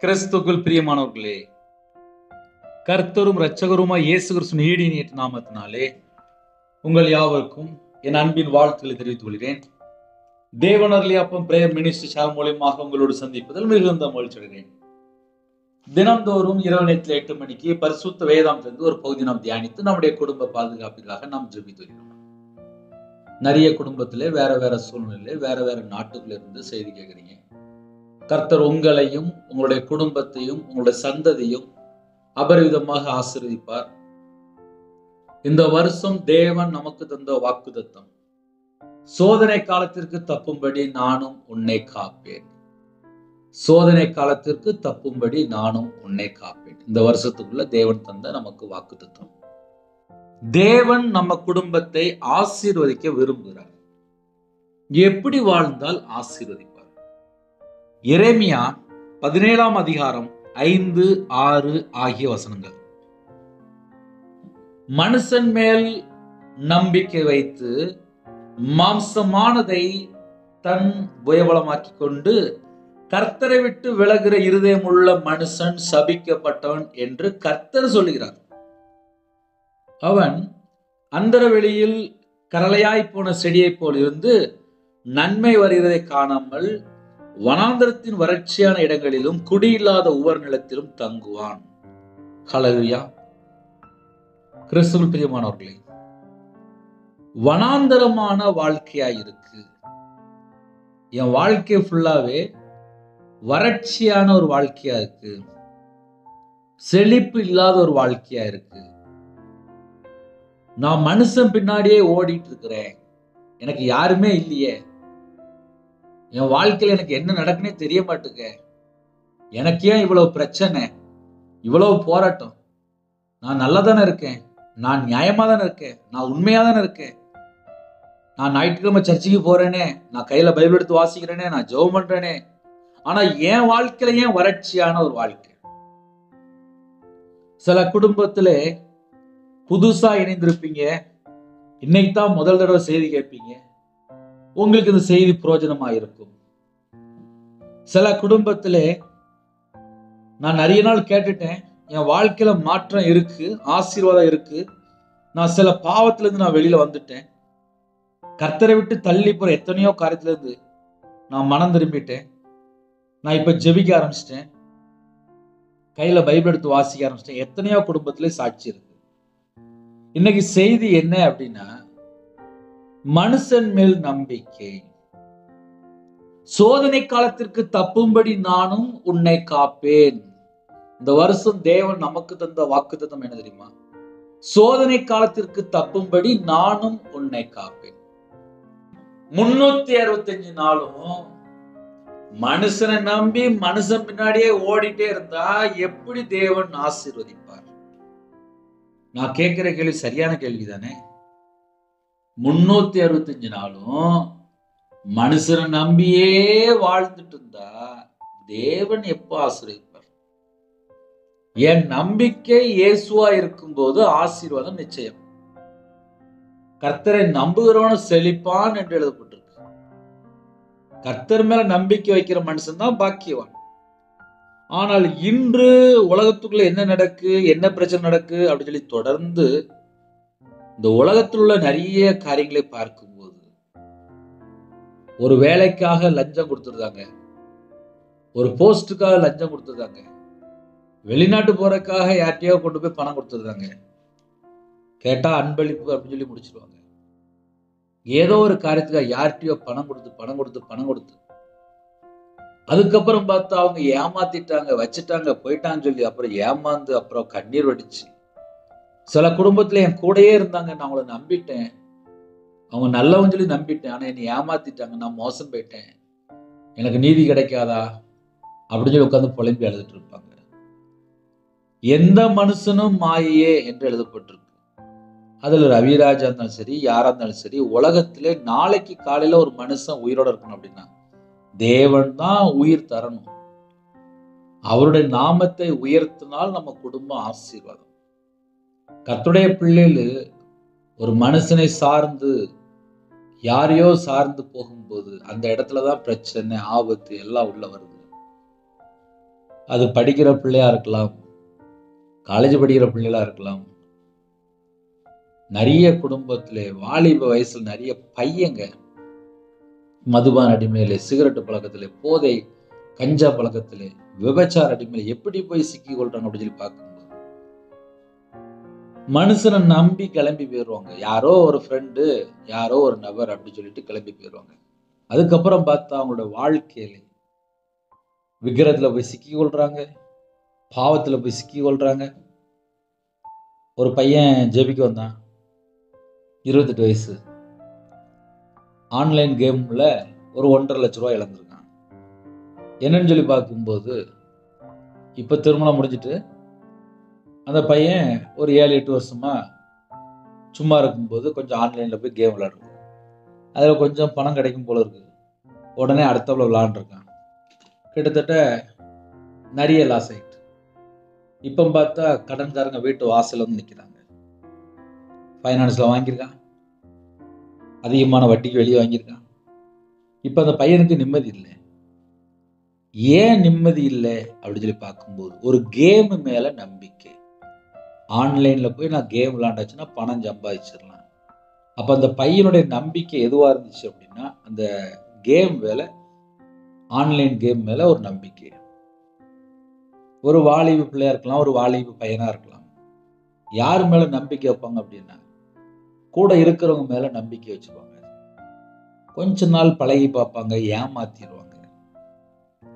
கிறிஸ்துக்குள் பிரியமானவர்களே, கர்த்தரும் இரட்சகருமாய் இயேசு கிறிஸ்துவின் ஈடினியற்ற நாமத்தினாலே உங்கள் யாவருக்கும் என் அன்பின் வாழ்த்துக்களை தெரிவித்துக் கொள்கிறேன். தேவனர்லியாப்பம் பிரேயர் மினிஸ்ட்ரி சேனல் மூலமாக உங்களோடு சந்திப்பதில் மிகுந்த மகிழ்ச்சி அடைகிறேன். தினந்தோறும் இரவு நேரத்தில் 8 மணிக்கு பரிசுத்த வேதாந்திலிருந்து ஒரு பகுதி நாம் தியானித்து நம்முடைய குடும்ப பாதுகாப்பிற்காக நாம் ஜெபித்து வருகிறோம். நிறைய குடும்பத்திலே வேற வேற சூழ்நிலையிலே வேற வேற நாட்டுக்குள்ள இருந்து செய்தி கேட்குறீங்க. கர்த்தர் உங்களையும் உங்களுடைய குடும்பத்தையும் உங்களுடைய சந்ததியும் அபரிவிதமாக ஆசீர்வதிப்பார். இந்த வருஷம் தேவன் நமக்கு தந்த வாக்குத்தத்தம், சோதனை காலத்திற்கு தப்பும்படி நானும் உன்னை காப்பேன். சோதனை காலத்திற்கு தப்பும்படி நானும் உன்னை காப்பேன். இந்த வருஷத்துக்குள்ள தேவன் தந்த நமக்கு வாக்குத்தத்தம். தேவன் நம்ம குடும்பத்தை ஆசீர்வதிக்க விரும்புகிறார். எப்படி வாழ்ந்தால் ஆசீர்வதிப்பார்? எரேமியா 17ஆம் அதிகாரம் 5, 6 ஆகிய வசனங்கள். மனுஷன் மேல் நம்பிக்கை வைத்து மாம்சமானதை தன் புயபலமாக்கி கொண்டு கர்த்தரை விட்டு விலகுகிற இருதயமுள்ள மனுஷன் சபிக்கப்பட்டவன் என்று கர்த்தர் சொல்லுகிறார். அவன் அந்தரவெளியில் கரளையாய் போன செடியைப் போல் இருந்து நன்மை வருகிறதை காணாமல் வனாந்தரத்தின் வறட்சியான இடங்களிலும் குடியில்லாத உவர் நிலத்திலும் தங்குவான். ஹல்லேலூயா. கிறிஸ்துவுக்குள் பிரியமானவர்களே, வனாந்தரமான வாழ்க்கையாய் இருக்கு. என் வாழ்க்கை ஃபுல்லாவே வறட்சியான ஒரு வாழ்க்கையா இருக்கு, செழிப்பு இல்லாத ஒரு வாழ்க்கையா இருக்கு. நான் மனுஷன் பின்னாடியே ஓடிட்டு இருக்கிறேன், எனக்கு யாருமே இல்லையே, என் வாழ்க்கையில எனக்கு என்ன நடக்குன்னே தெரிய மாட்டுங்க, எனக்கு ஏன் இவ்வளவு பிரச்சனை, இவ்வளவு போராட்டம், நான் நல்லா தானே இருக்கேன், நான் நியாயமா தானே இருக்கேன், நான் உண்மையா தானே இருக்கேன், நான் ஞாயிற்றுக்கிழமை சர்ச்சுக்கு போறேனே, நான் கையில பைபிள் எடுத்து வாசிக்கிறேனே, நான் ஜெபம் பண்றேனே, ஆனா என் வாழ்க்கையில ஏன் வறட்சியான ஒரு வாழ்க்கை? சில குடும்பத்துல புதுசா இணைந்திருப்பீங்க, இன்னைக்கு தான் முதல் தடவை செய்தி கேட்பீங்க, உங்களுக்கு இந்த செய்தி பிரயோஜனமா இருக்கும். சில குடும்பத்திலே நான் நிறைய நாள் கேட்டுட்டேன், என் வாழ்க்கையில மாற்றம் இருக்கு, ஆசீர்வாதம் இருக்கு, நான் சில பாவத்துல இருந்து நான் வெளியில வந்துட்டேன், கர்த்தரை விட்டு தள்ளி போற எத்தனையோ காரியத்துல இருந்து நான் மனம் திரும்பிட்டேன், நான் இப்ப ஜெபிக்க ஆரம்பிச்சிட்டேன், கையில பைபிள் எடுத்து வாசிக்க ஆரம்பிச்சிட்டேன். எத்தனையோ குடும்பத்திலே சாட்சி இருக்கு. இன்னைக்கு செய்தி என்ன அப்படின்னா, மனுஷன் மேல் நம்பிக்கை. சோதனை காலத்திற்கு தப்பும்படி நானும் உன்னை காப்பேன். இந்த வருஷம் தேவன் நமக்கு தந்த வாக்குத்தத்தம் என்ன தெரியுமா? சோதனை காலத்திற்கு தப்பும்படி நானும் உன்னை காப்பேன். 365 நாளும் மனுஷனை நம்பி மனுஷன் பின்னாடியே ஓடிட்டே இருந்தா எப்படி தேவன் ஆசீர்வதிப்பார்? நான் கேட்கிற கேள்வி சரியான கேள்விதானே? 365 நாளும் மனுஷனை நம்பியே வாழ்ந்துட்டு இருந்தா தேவன் எப்ப ஆசீர்வதிப்பார்? என் நம்பிக்கை இயேசுவா இருக்கும் போது ஆசீர்வாதம் நிச்சயம். கர்த்தரை நம்புகிறவன் செழிப்பான் என்று எழுதப்பட்டிருக்கு. கர்த்தர் மேல நம்பிக்கை வைக்கிற மனுஷன் தான் பாக்கியவான். ஆனால் இன்று உலகத்துக்குள்ள என்ன நடக்கு, என்ன பிரச்சனை நடக்கு அப்படின்னு சொல்லி தொடர்ந்து இந்த உலகத்தில் உள்ள நிறைய காரியங்களை பார்க்கும்போது, ஒரு வேலைக்காக லஞ்சம் கொடுத்துருந்தாங்க, ஒரு போஸ்டுக்காக லஞ்சம் கொடுத்துருந்தாங்க, வெளிநாட்டு போறதுக்காக யார்ட்டையோ கொண்டு போய் பணம் கொடுத்துருந்தாங்க, கேட்டா அன்பளிப்பு அப்படின்னு சொல்லி முடிச்சிருவாங்க. ஏதோ ஒரு காரியத்துக்காக யார்ட்டையோ பணம் கொடுத்து அதுக்கப்புறம் பார்த்தா அவங்க ஏமாத்திட்டாங்க, வச்சுட்டாங்க, போயிட்டான்னு சொல்லி அப்புறம் ஏமாந்து அப்புறம் கண்ணீர் வடிச்சு. சில குடும்பத்துல என் கூடயே இருந்தாங்க, நான் அவங்கள நம்பிட்டேன், அவங்க நல்லவன் சொல்லி நம்பிட்டேன், ஆனா என்னை ஏமாத்திட்டாங்க, நான் மோசம் போயிட்டேன், எனக்கு நீதி கிடைக்காதா அப்படின்னு சொல்லி உட்கார்ந்து புலம்பி எழுதிட்டு இருப்பாங்க. எந்த மனுஷனும் மாயே என்று எழுதப்பட்டிருக்கு. அதுல ரவிராஜா இருந்தாலும் சரி, யாரா இருந்தாலும் சரி, உலகத்திலே நாளைக்கு காலையில ஒரு மனுஷன் உயிரோட இருக்கணும் அப்படின்னா தேவன் தான் உயிர் தரணும். அவருடைய நாமத்தை உயர்த்தினால் நம்ம குடும்பம் ஆசீர்வாதம். கர்த்தருடைய பிள்ளைகள் ஒரு மனுஷனை சார்ந்து யாரையோ சார்ந்து போகும்போது அந்த இடத்துலதான் பிரச்சனை, ஆபத்து எல்லாம் உள்ள வருது. அது படிக்கிற பிள்ளையா இருக்கலாம், காலேஜ் படிக்கிற பிள்ளைகளா இருக்கலாம். நிறைய குடும்பத்திலே வாலிப வயசுல நிறைய பையங்க மதுபான அடிமையிலே, சிகரெட்டு பழக்கத்திலே, போதை கஞ்சா பழக்கத்திலே, விபச்சார அடிமையில எப்படி போய் சிக்கி கொள்றாங்க அப்படின்னு சொல்லி பார்க்கும்போது மனுஷனை நம்பி கிளம்பி போயிடுவாங்க. யாரோ ஒரு ஃப்ரெண்டு, யாரோ ஒரு நபர் அப்படி சொல்லிட்டு கிளம்பி போயிடுவாங்க. அதுக்கப்புறம் பார்த்தா அவங்களோட வாழ்க்கையில விக்கிரத்துல போய் சிக்கி கொள்றாங்க, பாவத்துல போய் சிக்கி கொள்றாங்க. ஒரு பையன் ஜெபிக்க வந்தான், 28 வயசு. ஆன்லைன் கேம்ல ஒரு 1.5 லட்ச ரூபாய் இழந்திருக்கான். என்னன்னு சொல்லி பார்க்கும்போது இப்ப திருமணம் முடிஞ்சிட்டு அந்த பையன் ஒரு 7-8 வருஷமா சும்மா இருக்கும்போது கொஞ்சம் ஆன்லைன்ல போய் கேம் விளையாடுறான். அதுல கொஞ்சம் பணம் கிடைக்கும் போல இருக்கு. உடனே அடுத்தவள விளையாண்டுருக்கான். கிட்டத்தட்ட நிறைய லாஸ் ஆயிட்டு. இப்ப பார்த்தா கடன்காரங்க வீட்டு வாசல்ல வந்து நிக்கிறாங்க. ஃபைனான்ஸ்ல வாங்கியிருக்கான், அதிகமான வட்டிக்கு வெளியே வாங்கியிருக்கான். இப்ப அந்த பையனுக்கு நிம்மதி இல்லை. ஏன் நிம்மதி இல்லை அப்படின்னு சொல்லி பார்க்கும்போது ஒரு கேம் மேல நம்பிக்கை. ஆன்லைன்ல போய் நான் கேம் விளையாண்டாச்சுன்னா பணம் சம்பாதிச்சிடலாம். அப்ப அந்த பையனுடைய நம்பிக்கை எதுவா இருந்துச்சு அப்படின்னா அந்த கேம் மேல, ஆன்லைன் கேம் மேல ஒரு நம்பிக்கை. ஒரு வாலிப பிள்ளையா இருக்கலாம், ஒரு வாலிப பையனா இருக்கலாம். யார் மேல நம்பிக்கை வைப்பாங்க அப்படின்னா கூட இருக்கிறவங்க மேல நம்பிக்கை வச்சுப்பாங்க. கொஞ்ச நாள் பழகி பார்ப்பாங்க, ஏமாத்திடுவாங்க.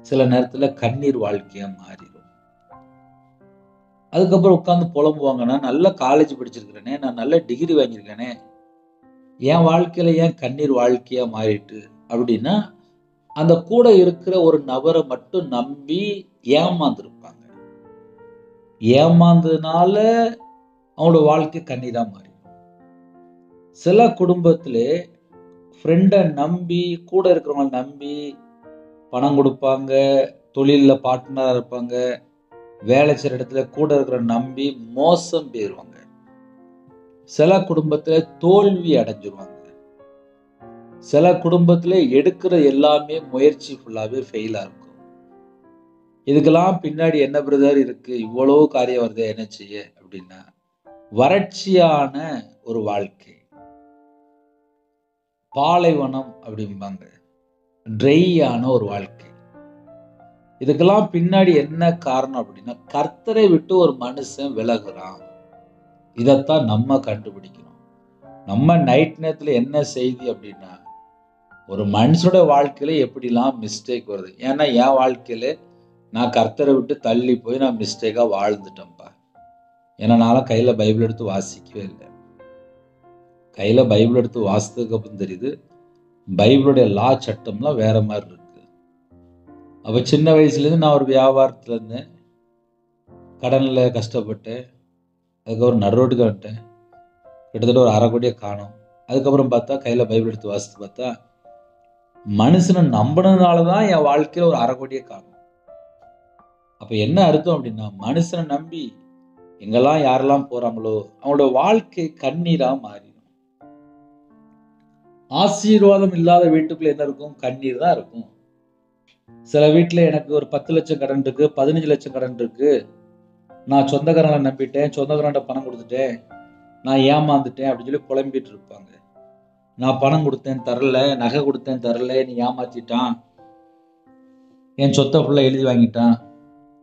சில நேரத்துல கண்ணீர் வாழ்க்கையா மாறிடும். அதுக்கப்புறம் உட்கார்ந்து புலம்புவாங்க, நான் நல்ல காலேஜ் படிச்சிருக்கிறேனே, நான் நல்ல டிகிரி வாங்கியிருக்கேனே, என் வாழ்க்கையில ஏன் கண்ணீர் வாழ்க்கையா மாறிட்டு அப்படின்னா அந்த கூட இருக்கிற ஒரு நபரை மட்டும் நம்பி ஏமாந்துருப்பாங்க. ஏமாந்ததுனால அவங்களோட வாழ்க்கை கண்ணீரா மாறிடும். சில குடும்பத்திலே ஃப்ரெண்டை நம்பி, கூட இருக்கிறவங்களை நம்பி பணம் கொடுப்பாங்க, தொழில்ல பார்ட்னரா இருப்பாங்க, வேலை செய்யற இடத்துல கூட இருக்கிற நம்பி மோசம் போயிருவாங்க. சில குடும்பத்துல தோல்வி அடைஞ்சிருவாங்க. சில குடும்பத்துல எடுக்கிற எல்லாமே முயற்சி ஃபுல்லாவே ஃபெயிலா இருக்கும். இதுக்கெல்லாம் பின்னாடி என்ன பிரதர் இருக்கு, இவ்வளவு காரியம் வருது என்ன செய்ய அப்படின்னா வறட்சியான ஒரு வாழ்க்கை, பாலைவனம் அப்படிம்பாங்க, ட்ரையான ஒரு வாழ்க்கை. இதுக்கெல்லாம் பின்னாடி என்ன காரணம் அப்படின்னா கர்த்தரை விட்டு ஒரு மனுஷன் விலகுறான். இதைத்தான் நம்ம கண்டுபிடிக்கணும். நம்ம நைட் நேரத்துல என்ன செய்தி அப்படின்னா ஒரு மனுஷனோட வாழ்க்கையில எப்படிலாம் மிஸ்டேக் வருது. ஏன்னா என் வாழ்க்கையில நான் கர்த்தரை விட்டு தள்ளி போய் நான் மிஸ்டேக்கா வாழ்ந்துட்டேன்ப்பா. ஏன்னா நான் கையில பைபிள் எடுத்து வாசிக்கவே இல்லை. கையில பைபிள் எடுத்து வாசித்ததுக்கு அப்புறம் தெரியுது பைபிளுடைய லா சட்டம்லாம் வேற மாதிரி இருக்கு. அப்ப சின்ன வயசுல இருந்து நான் ஒரு வியாபாரத்துல இருந்தேன், கடன்ல கஷ்டப்பட்டேன். அதுக்கப்புறம் நடுரோட்டுக்கு வந்துட்டேன். கிட்டத்தட்ட ஒரு 1/2 கோடியை காணும். அதுக்கப்புறம் பார்த்தா கையில பைபிள் எடுத்து வாசித்து பார்த்தா மனுஷனை நம்பினதுனாலதான் என் வாழ்க்கையில ஒரு 1/2 கோடியை காணும். அப்ப என்ன அர்த்தம் அப்படின்னா மனுஷனை நம்பி எங்கெல்லாம் யாரெல்லாம் போறாங்களோ அவங்களோட வாழ்க்கை கண்ணீரா மாறிடும். ஆசீர்வாதம் இல்லாத வீட்டுக்குள்ள என்ன இருக்கும், கண்ணீர் தான் இருக்கும். சில வீட்டுல எனக்கு ஒரு 10 லட்சம் கடன் இருக்கு, 15 லட்சம் கடன் இருக்கு, நான் சொந்தக்காரங்களை நம்பிட்டேன், சொந்தக்காரன்ட்ட பணம் கொடுத்துட்டேன், நான் ஏமாந்துட்டேன் அப்படின்னு சொல்லி புலம்பிட்டு இருப்பாங்க. நான் பணம் கொடுத்தேன் தரல, நகை கொடுத்தேன் தரல, நீ ஏமாத்திட்டான், என் சொத்தை ஃபுல்லா எழுதி வாங்கிட்டான்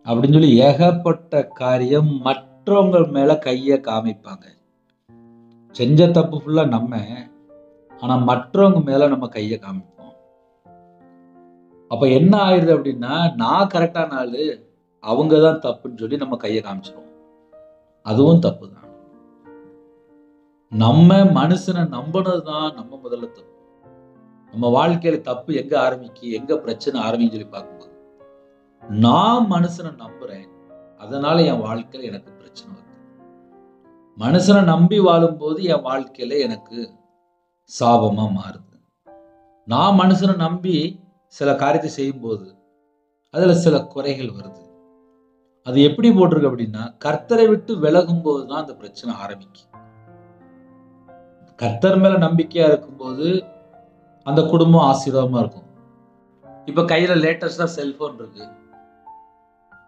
அப்படின்னு சொல்லி ஏகப்பட்ட காரியம் மற்றவங்க மேல கைய காமிப்பாங்க. செஞ்ச தப்பு ஃபுல்லா நம்ம, ஆனா மற்றவங்க மேல நம்ம கைய காமிப்போம். அப்ப என்ன ஆயிருது அப்படின்னா நான் கரெக்டான ஆளு, அவங்கதான் தப்புன்னு சொல்லி நம்ம கைய காமிச்சிருவோம். அதுவும் தப்பு தான். நம்ம மனுஷனை நம்பினதுதான் நம்ம முதல்ல தப்பு. நம்ம வாழ்க்கையில தப்பு எங்க ஆரம்பிக்கு, எங்க பிரச்சனை ஆரம்பிக்குன்னு சொல்லி பார்க்கும்போது நான் மனுஷனை நம்புறேன், அதனால என் வாழ்க்கையில எனக்கு பிரச்சனை வருது. மனுஷனை நம்பி வாழும்போது என் வாழ்க்கையில எனக்கு சாபமா மாறுது. நான் மனுஷனை நம்பி சில காரியத்தை செய்யும் போது அதுல சில குறைகள் வருது. அது எப்படி போட்டிருக்கு அப்படின்னா கர்த்தரை விட்டு விலகும் போதுதான் அந்த பிரச்சனை ஆரம்பிக்கும். கர்த்தர் மேல நம்பிக்கையா இருக்கும்போது அந்த குடும்பம் ஆசீர்வாதமா இருக்கும். இப்ப கையில லேட்டஸ்டா செல்போன் இருக்கு,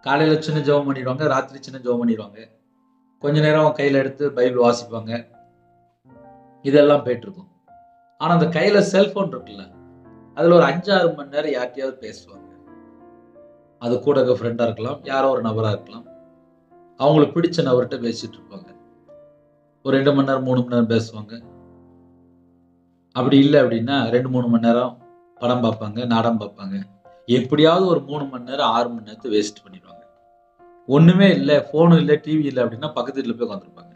காலையில் சின்ன ஜெபம் பண்ணிடுவாங்க, ராத்திரி சின்ன ஜெபம் பண்ணிடுவாங்க. கொஞ்ச நேரம் கையில் எடுத்து பைபிள் வாசிப்பாங்க. இதெல்லாம் போயிட்டுருக்கும். ஆனால் அந்த கையில் செல்ஃபோன் இருக்குல்ல, அதில் ஒரு 5-6 மணி நேரம் யார்கிட்டயாவது பேசுவாங்க. அது கூட இருக்க ஃப்ரெண்டாக இருக்கலாம், யாரோ ஒரு நபராக இருக்கலாம். அவங்களுக்கு பிடிச்ச நபர்கிட்ட பேசிட்டு இருப்பாங்க. ஒரு 2 மணி நேரம் 3 மணி நேரம் பேசுவாங்க. அப்படி இல்லை அப்படின்னா 2-3 மணி நேரம் படம் பார்ப்பாங்க, நாடகம் பார்ப்பாங்க. எப்படியாவது ஒரு 3 மணி நேரம் 6 மணி நேரத்தை வேஸ்ட் பண்ணிடுவாங்க. ஒண்ணுமே இல்லை, ஃபோனும் இல்லை, டிவி இல்லை அப்படின்னா பக்கத்து வீட்டில் போய் உட்காந்துருப்பாங்க.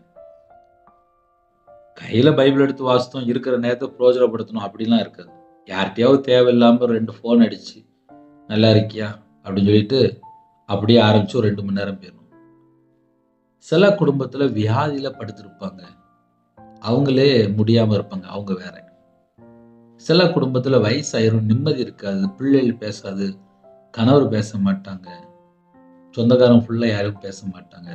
கையில பைபிள் எடுத்து வாசித்தோம், இருக்கிற நேரத்தை பிரயோஜனப்படுத்தணும் அப்படிலாம் இருக்காது. யார்கிட்டயாவது தேவையில்லாமல் ஒரு 2 ஃபோன் அடிச்சு நல்லா இருக்கியா அப்படின்னு சொல்லிட்டு அப்படியே ஆரம்பிச்சு ஒரு 2 மணி நேரம் போயிடும். சில குடும்பத்துல வியாதியில படுத்திருப்பாங்க, அவங்களே முடியாம இருப்பாங்க, அவங்க வேற. சில குடும்பத்துல வயசாயிரும், நிம்மதி இருக்காது, பிள்ளைகள் பேசாது, கணவர் பேச மாட்டாங்க, சொந்தக்காரன் ஃபுல்லா யாரும் பேச மாட்டாங்க,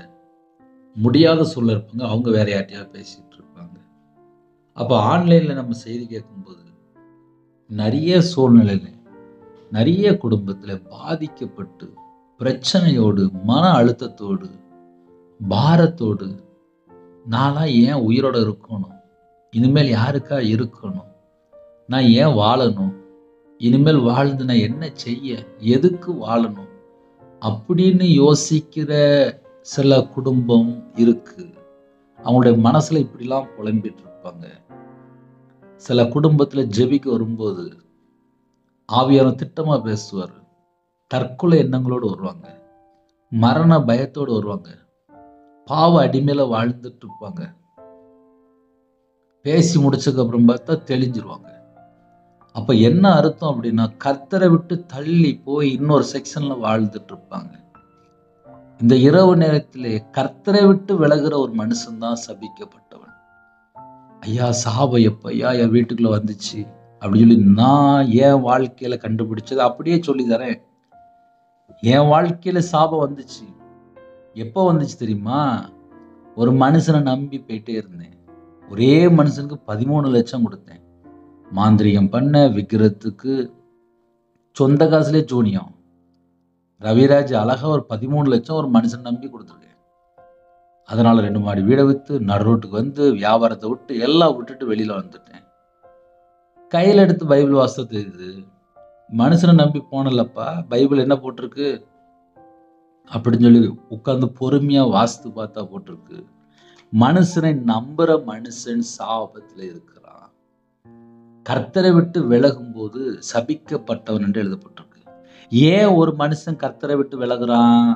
முடியாத சூழல் இருப்பாங்க, அவங்க வேற யார்ட்டையாவது பேசிட்டு இருப்பாங்க. அப்ப ஆன்லைன்ல நம்ம செய்தி கேட்கும்போது நிறைய சூழ்நிலையில நிறைய குடும்பத்துல பாதிக்கப்பட்டு பிரச்சனையோடு, மன அழுத்தத்தோடு, பாரத்தோடு, நான்லாம் ஏன் உயிரோட இருக்கணும், இனிமேல் யாருக்கா இருக்கணும், நான் ஏன் வாழணும், இனிமேல் வாழ்ந்து நான் என்ன செய்ய, எதுக்கு வாழணும் அப்படின்னு யோசிக்கிற சில குடும்பம் இருக்கு. அவங்களுடைய மனசுல இப்படிலாம் புலம்பிட்டு இருப்பாங்க. சில குடும்பத்துல ஜெபிக்க வரும்போது ஆவியான திட்டமா பேசுவார், தற்கொலை எண்ணங்களோடு வருவாங்க, மரண பயத்தோடு வருவாங்க, பாவ அடிமையில வாழ்ந்துட்டு இருப்பாங்க. பேசி முடிச்சதுக்கு அப்புறம் பார்த்தா தெளிஞ்சிருவாங்க. அப்ப என்ன அர்த்தம் அப்படின்னா, கர்த்தரை விட்டு தள்ளி போய் இன்னொரு செக்ஷன்ல வாழ்ந்துட்டு இருப்பாங்க. இந்த இரவு நேரத்திலே கர்த்தரை விட்டு விலகுற ஒரு மனுஷன் தான் சபிக்கப்பட்டவன். ஐயா, சாபம் எப்பையா என் வீட்டுக்குள்ள வந்துச்சு அப்படின்னு சொல்லி நான் என் வாழ்க்கையில கண்டுபிடிச்சது அப்படியே சொல்லி தரேன். என் வாழ்க்கையில சாபம் வந்துச்சு. எப்போ வந்துச்சு தெரியுமா? ஒரு மனுஷனை நம்பி போயிட்டே இருந்தேன். ஒரே மனுஷனுக்கு 13 லட்சம் கொடுத்தேன். மாந்திரிகம் பண்ண, விக்கிரத்துக்கு, சொந்த காசுலேயே ஜோனியம். ரவிராஜ் அழகா ஒரு 13 லட்சம் ஒரு மனுஷன் நம்பி கொடுத்துருக்கேன். அதனால 2 மாடி வீடை வித்து நடுரோட்டுக்கு வந்து வியாபாரத்தை விட்டு எல்லாம் விட்டுட்டு வெளியில வந்துட்டேன். கையில் எடுத்து பைபிள் வாசித்த தெரியுது, மனுஷனை நம்பி போனலப்பா, பைபிள் என்ன போட்டிருக்கு அப்படின்னு சொல்லி உட்கார்ந்து பொறுமையா வாசித்து பார்த்தா போட்டிருக்கு, மனுஷனை நம்புற மனுஷன் சாபத்துல இருக்கிறான், கர்த்தரை விட்டு விலகும் போது சபிக்கப்பட்டவன் என்று எழுதப்பட்டிருக்கு. ஏன் ஒரு மனுஷன் கர்த்தரை விட்டு விலகுறான்?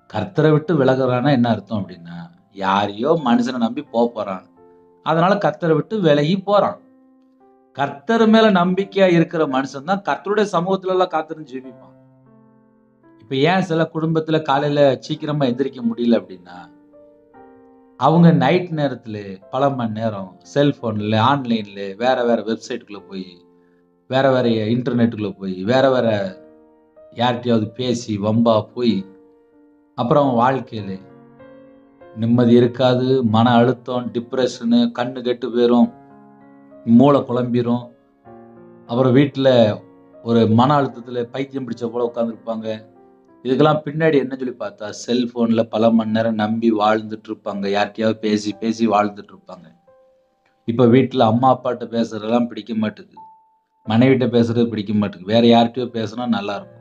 கர்த்தரை விட்டு விலகுறான்னா என்ன அர்த்தம் அப்படின்னா, யாரையோ மனுஷனை நம்பி போறான், அதனால கர்த்தரை விட்டு விலகி போறான். கர்த்தர் மேல நம்பிக்கையா இருக்கிற மனுஷன் தான் கர்த்தருடைய சமூகத்துல எல்லாம் காத்திருந்து ஜெபிப்பான். இப்ப ஏன் சில குடும்பத்துல காலையில சீக்கிரமா எந்திரிக்க முடியல அப்படின்னா, அவங்க நைட் நேரத்துல பல மணி நேரம் செல்போன்ல, ஆன்லைன்ல, வேற வேற வெப்சைட்டுக்குள்ள போய், வேற வேற இன்டர்நெட்டுக்குள்ள போய், வேற வேற யார்கிட்டயாவது பேசி வம்பா போய், அப்புறம் வாழ்க்கையில நிம்மதி இருக்காது, மன அழுத்தம், டிப்ரெஷனு, கண்ணு கெட்டு போயிரும், மூளை குழம்பிரும். அப்புறம் வீட்டுல ஒரு மன அழுத்தத்துல பைத்தியம் பிடிச்ச போல உட்காந்துருப்பாங்க. இதுக்கெல்லாம் பின்னாடி என்ன சொல்லி பார்த்தா, செல்போன்ல பல மணி நேரம் நம்பி வாழ்ந்துட்டு இருப்பாங்க, யார்கிட்டயாவது பேசி பேசி வாழ்ந்துட்டு இருப்பாங்க. இப்ப வீட்டுல அம்மா அப்பாட்ட பேசுறதெல்லாம் பிடிக்க மாட்டேங்குது, மனைவிட்ட பேசுறது பிடிக்க மாட்டேங்குது, வேற யார்கிட்டயோ பேசினா நல்லா இருக்கும்.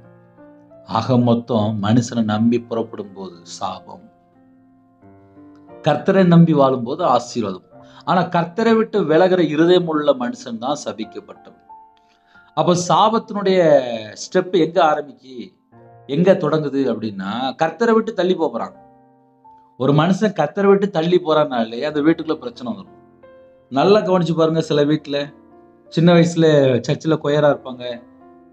ஆக மொத்தம் மனுஷனை நம்பி புறப்படும் போது சாபம், கர்த்தரை நம்பி வாழும் போது ஆசீர்வாதம். ஆனா கர்த்தரை விட்டு விலகிற இருதயம் உள்ள மனுஷன் தான் சபிக்கப்பட்டவன். அப்ப சாபத்தினுடைய ஸ்டெப் எங்க ஆரம்பிக்கு, எங்க தொடங்குது அப்படின்னா, கர்த்தரை விட்டு தள்ளி போறான். ஒரு மனுஷன் கர்த்தரை விட்டு தள்ளி போறானாலே அந்த வீட்டுக்குள்ள பிரச்சனை வந்துடும். நல்லா கவனிச்சு பாருங்க. சில வீட்டுல சின்ன வயசுல சர்ச்சில் கொயரா இருப்பாங்க,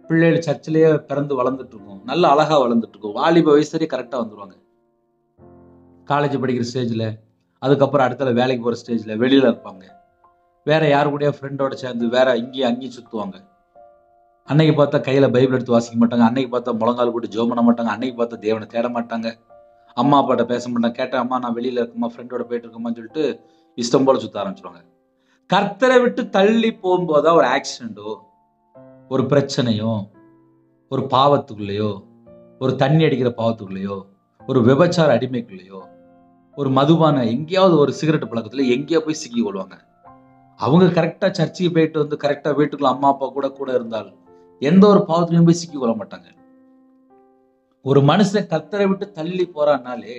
பிள்ளைகள் சர்ச்சிலேயே பிறந்து வளர்ந்துட்டு இருக்கும், நல்ல அழகா வளர்ந்துட்டு இருக்கும், வாலிப வயசுலேயே கரெக்டா வந்துருவாங்க. காலேஜ் படிக்கிற ஸ்டேஜ்ல, அதுக்கப்புறம் அடுத்த வேலைக்கு போற ஸ்டேஜ்ல வெளியில இருப்பாங்க, வேற யாரு கூட ஃப்ரெண்டோட சேர்ந்து வேற இங்கேயும் அங்கேயும் சுத்துவாங்க. அன்னைக்கு பார்த்தா கையில பைபிள் எடுத்து வாசிக்க மாட்டாங்க, அன்னைக்கு பார்த்தா முழங்கால் போட்டு ஜெபம் பண்ண மாட்டாங்க, அன்னைக்கு பார்த்தா தேவனை தேட மாட்டாங்க, அம்மா அப்பாட்ட பேச மாட்டாங்க. கேட்டேன், அம்மா நான் வெளியில இருக்கமா, ஃப்ரெண்டோட போயிட்டு இருக்கமான்னு சொல்லிட்டு இஷ்டம் போல சுத்த ஆரம்பிச்சிருவாங்க. கர்த்தரை விட்டு தள்ளி போகும்போதா ஒரு ஆக்சிடென்ட்டோ, ஒரு பிரச்சனையோ, ஒரு பாவத்துக்குள்ளேயோ, ஒரு தண்ணி அடிக்கிற பாவத்துக்குள்ளேயோ, ஒரு விபச்சார அடிமைக்குள்ளேயோ, ஒரு மதுபான எங்கேயாவது ஒரு சிகரெட் பழக்கத்துல எங்கேயோ போய் சிக்கி கொள்வாங்க. அவங்க கரெக்டா சர்ச்சுக்கு போயிட்டு வந்து கரெக்டா வீட்டுக்குள்ள அம்மா அப்பா கூட கூட இருந்தால் எந்த ஒரு பாவத்திலையும் போய் சிக்கி கொள்ள மாட்டாங்க. ஒரு மனுஷன் கர்த்தரை விட்டு தள்ளி போறான்னாலே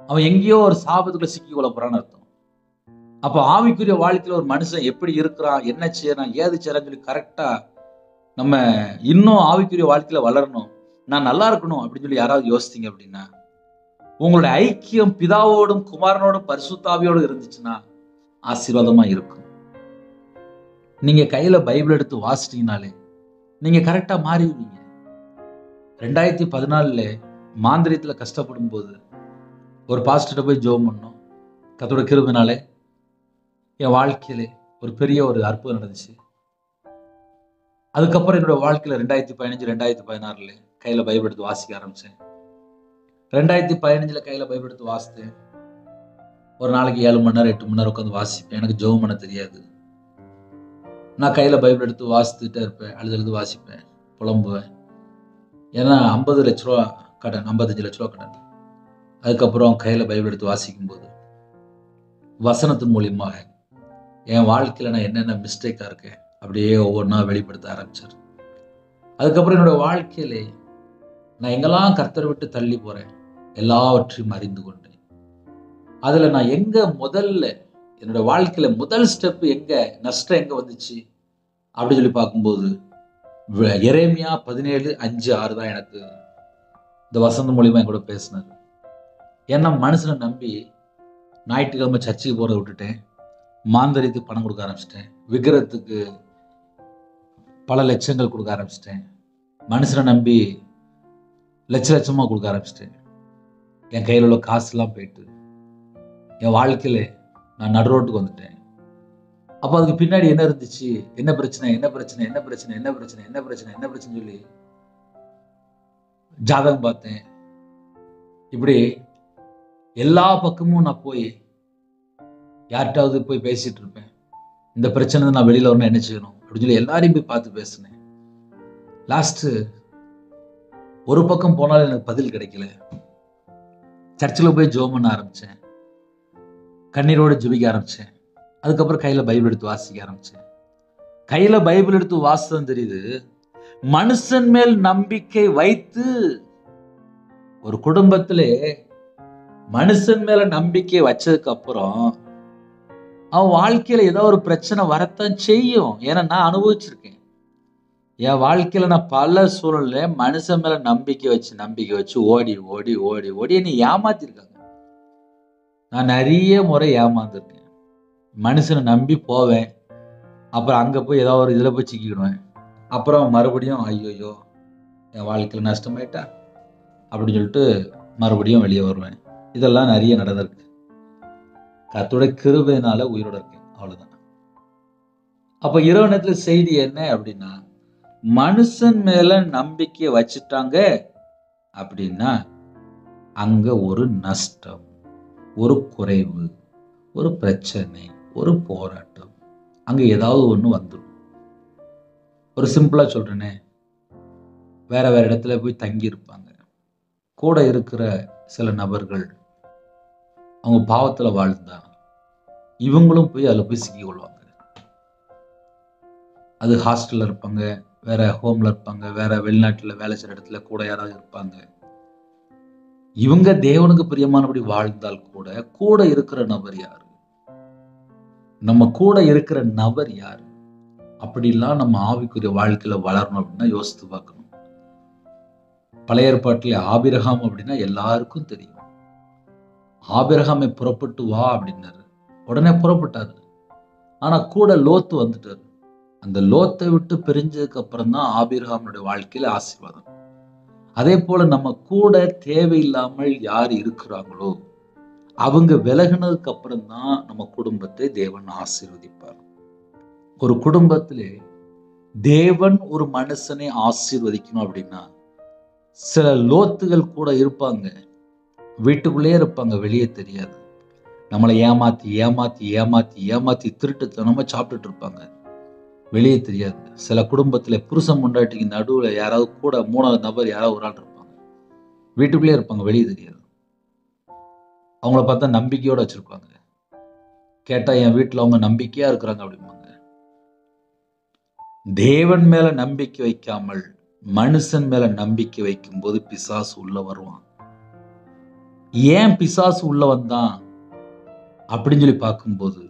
அவன் எங்கேயோ ஒரு சாபத்துக்குள்ள சிக்கி கொள்ள போறான்னு அர்த்தம். அப்ப ஆவிக்குரிய வாழ்க்கையில ஒரு மனுஷன் எப்படி இருக்கிறான், என்ன செய்யறான், ஏது செய்யறான்னு சொல்லி கரெக்டா நம்ம இன்னும் ஆவிக்குரிய வாழ்க்கையில வளரணும், நான் நல்லா இருக்கணும் அப்படின்னு சொல்லி யாராவது யோசித்தீங்க அப்படின்னா, உங்களுடைய ஐக்கியம் பிதாவோடும் குமாரனோடும் பரிசுத்தாவியோடும் இருந்துச்சுன்னா ஆசீர்வாதமா இருக்கும். நீங்க கையில பைபிள் எடுத்து வாசிட்டீங்கனாலே நீங்க கரெக்டா மாறிடுவீங்க. 2014 மாந்திரியத்துல கஷ்டப்படும் போது ஒரு பாஸ்டர்கிட்ட போய் ஜெபம் பண்ணோம். கர்த்தருடைய கிருபையினாலே என் வாழ்க்கையிலே ஒரு பெரிய ஒரு அற்புதம் நடந்துச்சு. அதுக்கப்புறம் என்னோட வாழ்க்கையில 2015 2016 கையில பைபிள் எடுத்து வாசிக்க ஆரம்பிச்சேன். 2015 கையில பைபிள் எடுத்து வாசித்தேன். ஒரு நாளைக்கு 7 மணி நேரம் 8 மணி நேரம் உட்காந்து வாசிப்பேன். எனக்கு ஜெபம் பண்ண தெரியாது. நான் கையில பைபிள் எடுத்து வாசித்துட்டே இருப்பேன். அழுது வாசிப்பேன், புலம்புவேன். ஏன்னா 50 லட்ச ரூபா கடன், 55 லட்ச ரூபா கடன். அதுக்கப்புறம் கையில பைபிள் எடுத்து வாசிக்கும் போது வசனத்தின் மூலியமாக என் வாழ்க்கையில நான் என்னென்ன மிஸ்டேக்கா இருக்கேன் அப்படியே ஒவ்வொன்றா வெளிப்படுத்த ஆரம்பிச்சார். அதுக்கப்புறம் என்னோட வாழ்க்கையிலே நான் எங்கெல்லாம் கர்த்தரை விட்டு தள்ளி போறேன் எல்லாவற்றையும் அறிந்து கொண்டேன். அதுல நான் எங்க முதல்ல என்னோட வாழ்க்கையில முதல் ஸ்டெப் எங்க நஷ்டம் எங்க வந்துச்சு அப்படின்னு சொல்லி பார்க்கும்போது எரேமியா 17:5-6 தான் எனக்கு இந்த வசந்த மூலியமா என் கூட பேசினார். ஏன்னா மனுஷனை நம்பி ஞாயிற்றுக்கிழமை சர்ச்சுக்கு போறதை விட்டுட்டேன், மாந்தரியத்துக்கு பணம் கொடுக்க ஆரம்பிச்சிட்டேன், விக்கிரத்துக்கு பல லட்சங்கள் கொடுக்க ஆரம்பிச்சிட்டேன், மனுஷனை நம்பி லட்சமா கொடுக்க ஆரம்பிச்சிட்டேன். என் கையில் உள்ள காசுலாம் போயிட்டு என் வாழ்க்கையில நான் நடுரோட்டுக்கு வந்துட்டேன். அப்போ அதுக்கு பின்னாடி என்ன இருந்துச்சு, என்ன பிரச்சனை என்ன பிரச்சனை என்ன பிரச்சனை என்ன பிரச்சனை என்ன பிரச்சனை என்ன பிரச்சனை சொல்லி ஜாதகம் பார்த்தேன். இப்படி எல்லா பக்கமும் நான் போய் யார்கிட்டாவது போய் பேசிட்டு இருப்பேன். இந்த பிரச்சனை நான் வெளியில வரணும், என்ன செய்யணும் அப்படின்னு சொல்லி எல்லாரையும் போய் பார்த்து பேசினேன். லாஸ்ட் ஒரு பக்கம் போனாலும் எனக்கு பதில் கிடைக்கல. சர்ச்சில் போய் ஜெபம் பண்ண ஆரம்பிச்சேன், கண்ணீரோடு ஜெபிக்க ஆரம்பிச்சேன். அதுக்கப்புறம் கையில பைபிள் எடுத்து வாசிக்க ஆரம்பிச்சேன். கையில பைபிள் எடுத்து வாசித்தது தெரியுது, மனுஷன் மேல் நம்பிக்கை வைத்து ஒரு குடும்பத்திலே மனுஷன் மேல நம்பிக்கை வச்சதுக்கு அப்புறம் அவன் வாழ்க்கையில ஏதோ ஒரு பிரச்சனை வரத்தான் செய்யும். ஏன்னா நான் அனுபவிச்சிருக்கேன். என் வாழ்க்கையில நான் பல சூழல்ல மனுஷன் மேல நம்பிக்கை வச்சு ஓடி ஓடி ஓடி ஓடி என்னை ஏமாத்திருக்காங்க. நான் நிறைய முறை ஏமாந்துருக்கேன். மனுஷனை நம்பி போவேன், அப்புறம் அங்க போய் ஏதாவது ஒரு இதுல போய் சிக்கிக்கிடுவேன். அப்புறம் மறுபடியும் ஐயோ என் வாழ்க்கையில நஷ்டமாயிட்டா அப்படின்னு சொல்லிட்டு மறுபடியும் வெளியே வருவேன். இதெல்லாம் நிறைய நடந்திருக்கு. கர்த்தருடைய கிருபையினால உயிரோட இருக்கேன், அவ்வளவுதான். அப்ப இரவு நேரத்துல செய்தி என்ன அப்படின்னா, மனுஷன் மேல நம்பிக்கை வச்சுட்டாங்க அப்படின்னா அங்க ஒரு நஷ்டம், ஒரு குறைவு, ஒரு பிரச்சனை, ஒரு போராட்டம், அங்க ஏதாவது ஒண்ணு வந்துடும். ஒரு சிம்பிளா சொல்றேனே, வேற வேற இடத்துல போய் தங்கி இருப்பாங்க. கூட இருக்கிற சில நபர்கள் அவங்க பாவத்துல வாழ்ந்தா இவங்களும் போய் அதுல போய் சிக்கி கொள்வாங்க. அது ஹாஸ்டல்ல இருப்பாங்க, வேற ஹோம்ல இருப்பாங்க, வேற வெளிநாட்டுல வேலை செய்யற இடத்துல கூட யாராவது இருப்பாங்க. இவங்க தேவனுக்கு பிரியமானபடி வாழ்ந்தால் கூட கூட இருக்கிற நபர் யாரு, நம்ம கூட இருக்கிற நபர் யாரு, அப்படிலாம் நம்ம ஆவிக்குரிய வாழ்க்கையில வளரணும் அப்படின்னா யோசித்து பார்க்கணும். பழைய ஏற்பாட்டிலே ஆபிரகாம் அப்படின்னா எல்லாருக்கும் தெரியும். ஆபிரகாமை புறப்பட்டு வா அப்படின்னாரு, உடனே புறப்பட்டாரு. ஆனா கூட லோத்து வந்துட்டாரு. அந்த லோத்தை விட்டு பிரிஞ்சதுக்கு அப்புறம் தான் ஆபிரகாமுடைய வாழ்க்கையில ஆசீர்வாதம். அதே போல நம்ம கூட தேவையில்லாமல் யார் இருக்கிறாங்களோ அவங்க விலகினதுக்கு அப்புறம் தான் நம்ம குடும்பத்தை தேவன் ஆசீர்வதிப்பார். ஒரு குடும்பத்திலே தேவன் ஒரு மனுஷனை ஆசீர்வதிக்கணும் அப்படின்னா சில லோத்துகள் கூட இருப்பாங்க, வீட்டுக்குள்ளே இருப்பாங்க, வெளியே தெரியாது. நம்மளை ஏமாத்தி ஏமாத்தி ஏமாத்தி ஏமாத்தி திருட்டுத்தனமா சாப்பிட்டுட்டு இருப்பாங்க, வெளியே தெரியாது. சில குடும்பத்துல புருஷன் பொண்டாட்டிக்கு நடுவுல யாராவது கூட மூணாவது நபர் யாராவது ஒரு ஆள் இருப்பாங்க. வீட்டுக்குள்ளே இருப்பாங்க, வெளியே தெரியாது. அவங்கள பார்த்தா நம்பிக்கையோட வச்சிருப்பாங்க. கேட்டா என் வீட்டில் அவங்க நம்பிக்கையா இருக்கிறாங்க அப்படிம்பாங்க. தேவன் மேல நம்பிக்கை வைக்காமல் மனுஷன் மேல நம்பிக்கை வைக்கும் போது பிசாசு உள்ள வருவான். ஏன் பிசாசு உள்ள வந்தான் அப்படின்னு சொல்லி பார்க்கும்போது,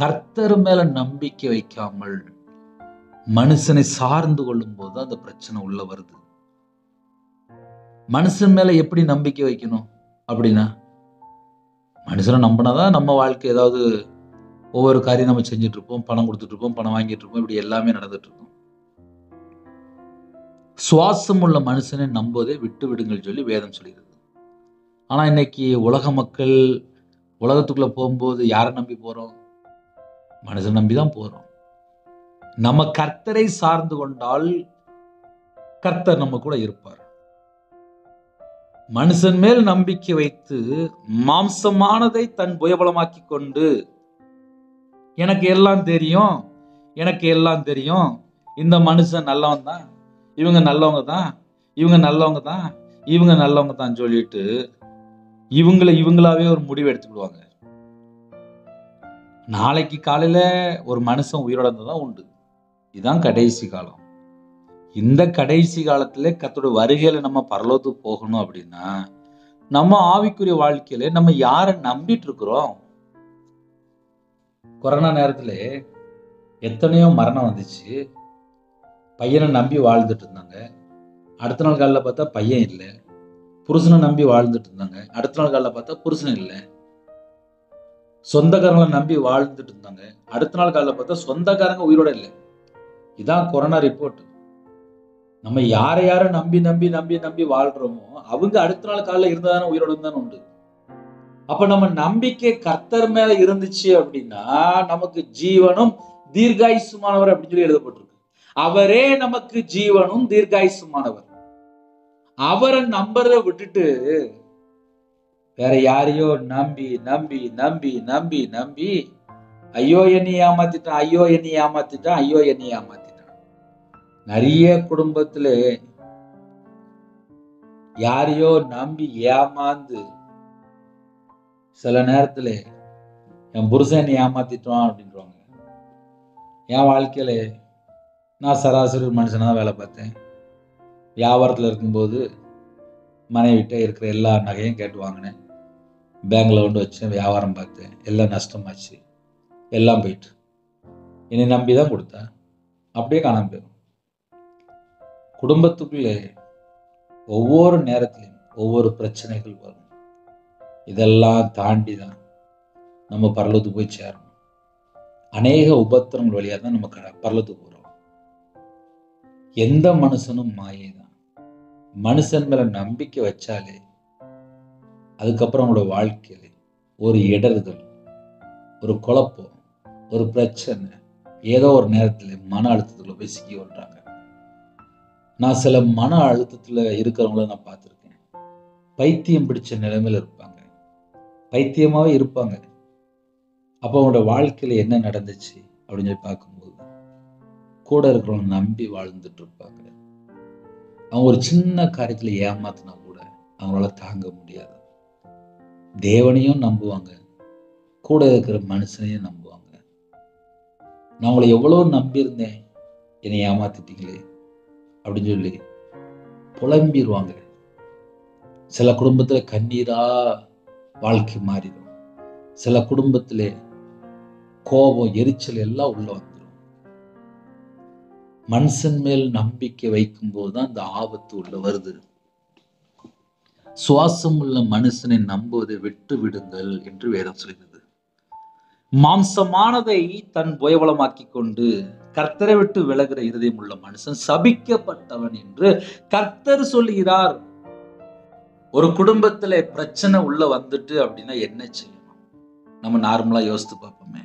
கர்த்தர் மேல நம்பிக்கை வைக்காமல் மனுஷனை சார்ந்து கொள்ளும் போது அந்த பிரச்சனை உள்ள வருது. மனுஷன் மேல எப்படி நம்பிக்கை வைக்கணும் அப்படின்னா, மனுஷனை நம்பினாதான் நம்ம வாழ்க்கை ஏதாவது ஒவ்வொரு காரியம் நம்ம செஞ்சுட்டு இருப்போம், பணம் கொடுத்துட்டு இருப்போம், பணம் வாங்கிட்டு இருப்போம், இப்படி எல்லாமே நடந்துட்டு இருக்கும். சுவாசம் உள்ள மனுஷனை நம்புவதை விட்டு விடுங்கள் சொல்லி வேதம் சொல்கிறது. ஆனா இன்னைக்கு உலக மக்கள் உலகத்துக்குள்ள போகும்போது யாரை நம்பி போறோம்? மனுஷன் நம்பிதான் போறோம். நம்ம கர்த்தரை சார்ந்து கொண்டால் கர்த்தர் நம்ம கூட இருப்பார். மனுஷன் மேல் நம்பிக்கை வைத்து மாம்சமானதை தன் புயபலமாக்கி கொண்டு எனக்கு எல்லாம் தெரியும், எனக்கு எல்லாம் தெரியும், இந்த மனுஷன் நல்லவன் தான், இவங்க நல்லவங்க தான், இவங்க நல்லவங்க தான், இவங்க நல்லவங்க தான் சொல்லிட்டு இவங்களாவே ஒரு முடிவு எடுத்துக்கிடுவாங்க. நாளைக்கு காலையில ஒரு மனுஷன் உயிரோட தான் உண்டு. இதுதான் கடைசி காலம். இந்த கடைசி காலத்துல கர்த்தருடைய வருகையில நம்ம பரலோகத்துக்கு போகணும் அப்படின்னா நம்ம ஆவிக்குரிய வாழ்க்கையில நம்ம யாரை நம்பிட்டு இருக்கிறோம்? கொரோனா நேரத்துல எத்தனையோ மரணம் வந்துச்சு. பையனை நம்பி வாழ்ந்துட்டு இருந்தாங்க. அடுத்த நாள் காலையில பார்த்தா பையன் இல்லை. புருஷனை நம்பி வாழ்ந்துட்டு இருந்தாங்க. அடுத்த நாள் காலையில பார்த்தா புருஷன் இல்லை. சொந்தக்காரங்களை நம்பி வாழ்ந்துட்டு இருந்தாங்க. அடுத்த நாள் காலையில பார்த்தா சொந்தக்காரங்க உயிரோட இல்லை. இதான் கொரோனா ரிப்போர்ட். நம்ம யாரை நம்பி நம்பி நம்பி நம்பி வாழ்றோமோ அவங்க அடுத்த நாள் காலையில இருந்தாதானே உயிரோட இருந்தானே உண்டு. அப்ப நம்ம நம்பிக்கை கர்த்தர் மேல இருந்துச்சு அப்படின்னா நமக்கு ஜீவனும் தீர்காயுசுமானவர் அப்படின்னு சொல்லி எழுதப்பட்டிருக்கு. அவரே நமக்கு ஜீவனும் தீர்காயுசுமானவர். அவரை நம்பறதை விட்டுட்டு வேற யாரையோ நம்பி நம்பி நம்பி நம்பி நம்பி ஐயோ என்னை ஏமாத்திட்டான், ஐயோ என்னை ஏமாத்திட்டான், ஐயோ என்னை ஏமாத்திட்டான். நிறைய குடும்பத்துல யாரையோ நம்பி ஏமாந்து சில நேரத்துல என் புருஷன் என்னை ஏமாத்திட்டான் அப்படின்றாங்க. என் வாழ்க்கையில நான் சராசரி மனுஷனா வேலை பார்த்தேன். வியாபாரத்தில் இருக்கும்போது மனைவிட்ட இருக்கிற எல்லா நகையும் கேட்டு வாங்கினேன். பேங்க்ல கொண்டு வச்சேன், வியாபாரம் பார்த்தேன், எல்லாம் நஷ்டமாச்சு, எல்லாம் போயிட்டு என்னை நம்பி தான் கொடுத்தேன், அப்படியே காணாம போயிடும். குடும்பத்துக்குள்ளே ஒவ்வொரு நேரத்திலையும் ஒவ்வொரு பிரச்சனைகள் வரும். இதெல்லாம் தாண்டி தான் நம்ம பரலோகத்துக்கு போய் சேரணும். அநேக உபத்திரங்கள் வழியாக தான் நம்ம பரலோகத்துக்கு போறோம். எந்த மனுஷனும் மாயை தான். மனுஷன் மேல நம்பிக்கை வச்சாலே அதுக்கப்புறம் அவங்களோட வாழ்க்கையில ஒரு இடறுதல், ஒரு குழப்பம், ஒரு பிரச்சனை, ஏதோ ஒரு நேரத்துல மன அழுத்தத்துல போய் சிக்கி விடுறாங்க. நான் சில மன அழுத்தத்துல இருக்கிறவங்கள நான் பார்த்திருக்கேன். பைத்தியம் பிடிச்ச நிலைமையில இருப்பாங்க, பைத்தியமாவே இருப்பாங்க. அப்ப அவங்களோட வாழ்க்கையில என்ன நடந்துச்சு அப்படின்னு சொல்லி பார்க்கும்போது கூட இருக்கிறவங்க நம்பி வாழ்ந்துட்டு இருப்பாங்க. அவங்க ஒரு சின்ன காரியத்துல ஏமாத்தினா கூட அவங்களால தாங்க முடியாது. தேவனையும் நம்புவாங்க, கூட இருக்கிற மனுஷனையும் நம்புவாங்க. நான் உங்களை எவ்வளவு நம்பி இருந்தேன், என்னை ஏமாத்திட்டீங்களே அப்படின்னு சொல்லி புலம்பிடுவாங்க. சில குடும்பத்துல கண்ணீரா வாழ்க்கை மாறிடும். சில குடும்பத்துல கோபம், எரிச்சல் எல்லாம் உள்ள வந்துடும். மனுஷன் மேல் நம்பிக்கை வைக்கும் போதுதான் இந்த ஆபத்து உள்ள வருது. சுவாசம் உள்ள மனுஷனை நம்புவதை விட்டு விடுங்கள் என்று வேதம் சொல்கிறது. மாம்சமானதை தன் புயபலமாக்கி கொண்டு கர்த்தரை விட்டு விலகிற இருதயம் உள்ள மனுஷன் சபிக்கப்பட்டவன் என்று கர்த்தர் சொல்கிறார். ஒரு குடும்பத்துல பிரச்சனை உள்ள வந்துட்டு அப்படின்னா என்ன செய்யணும்? நம்ம நார்மலா யோசித்து பார்ப்போமே.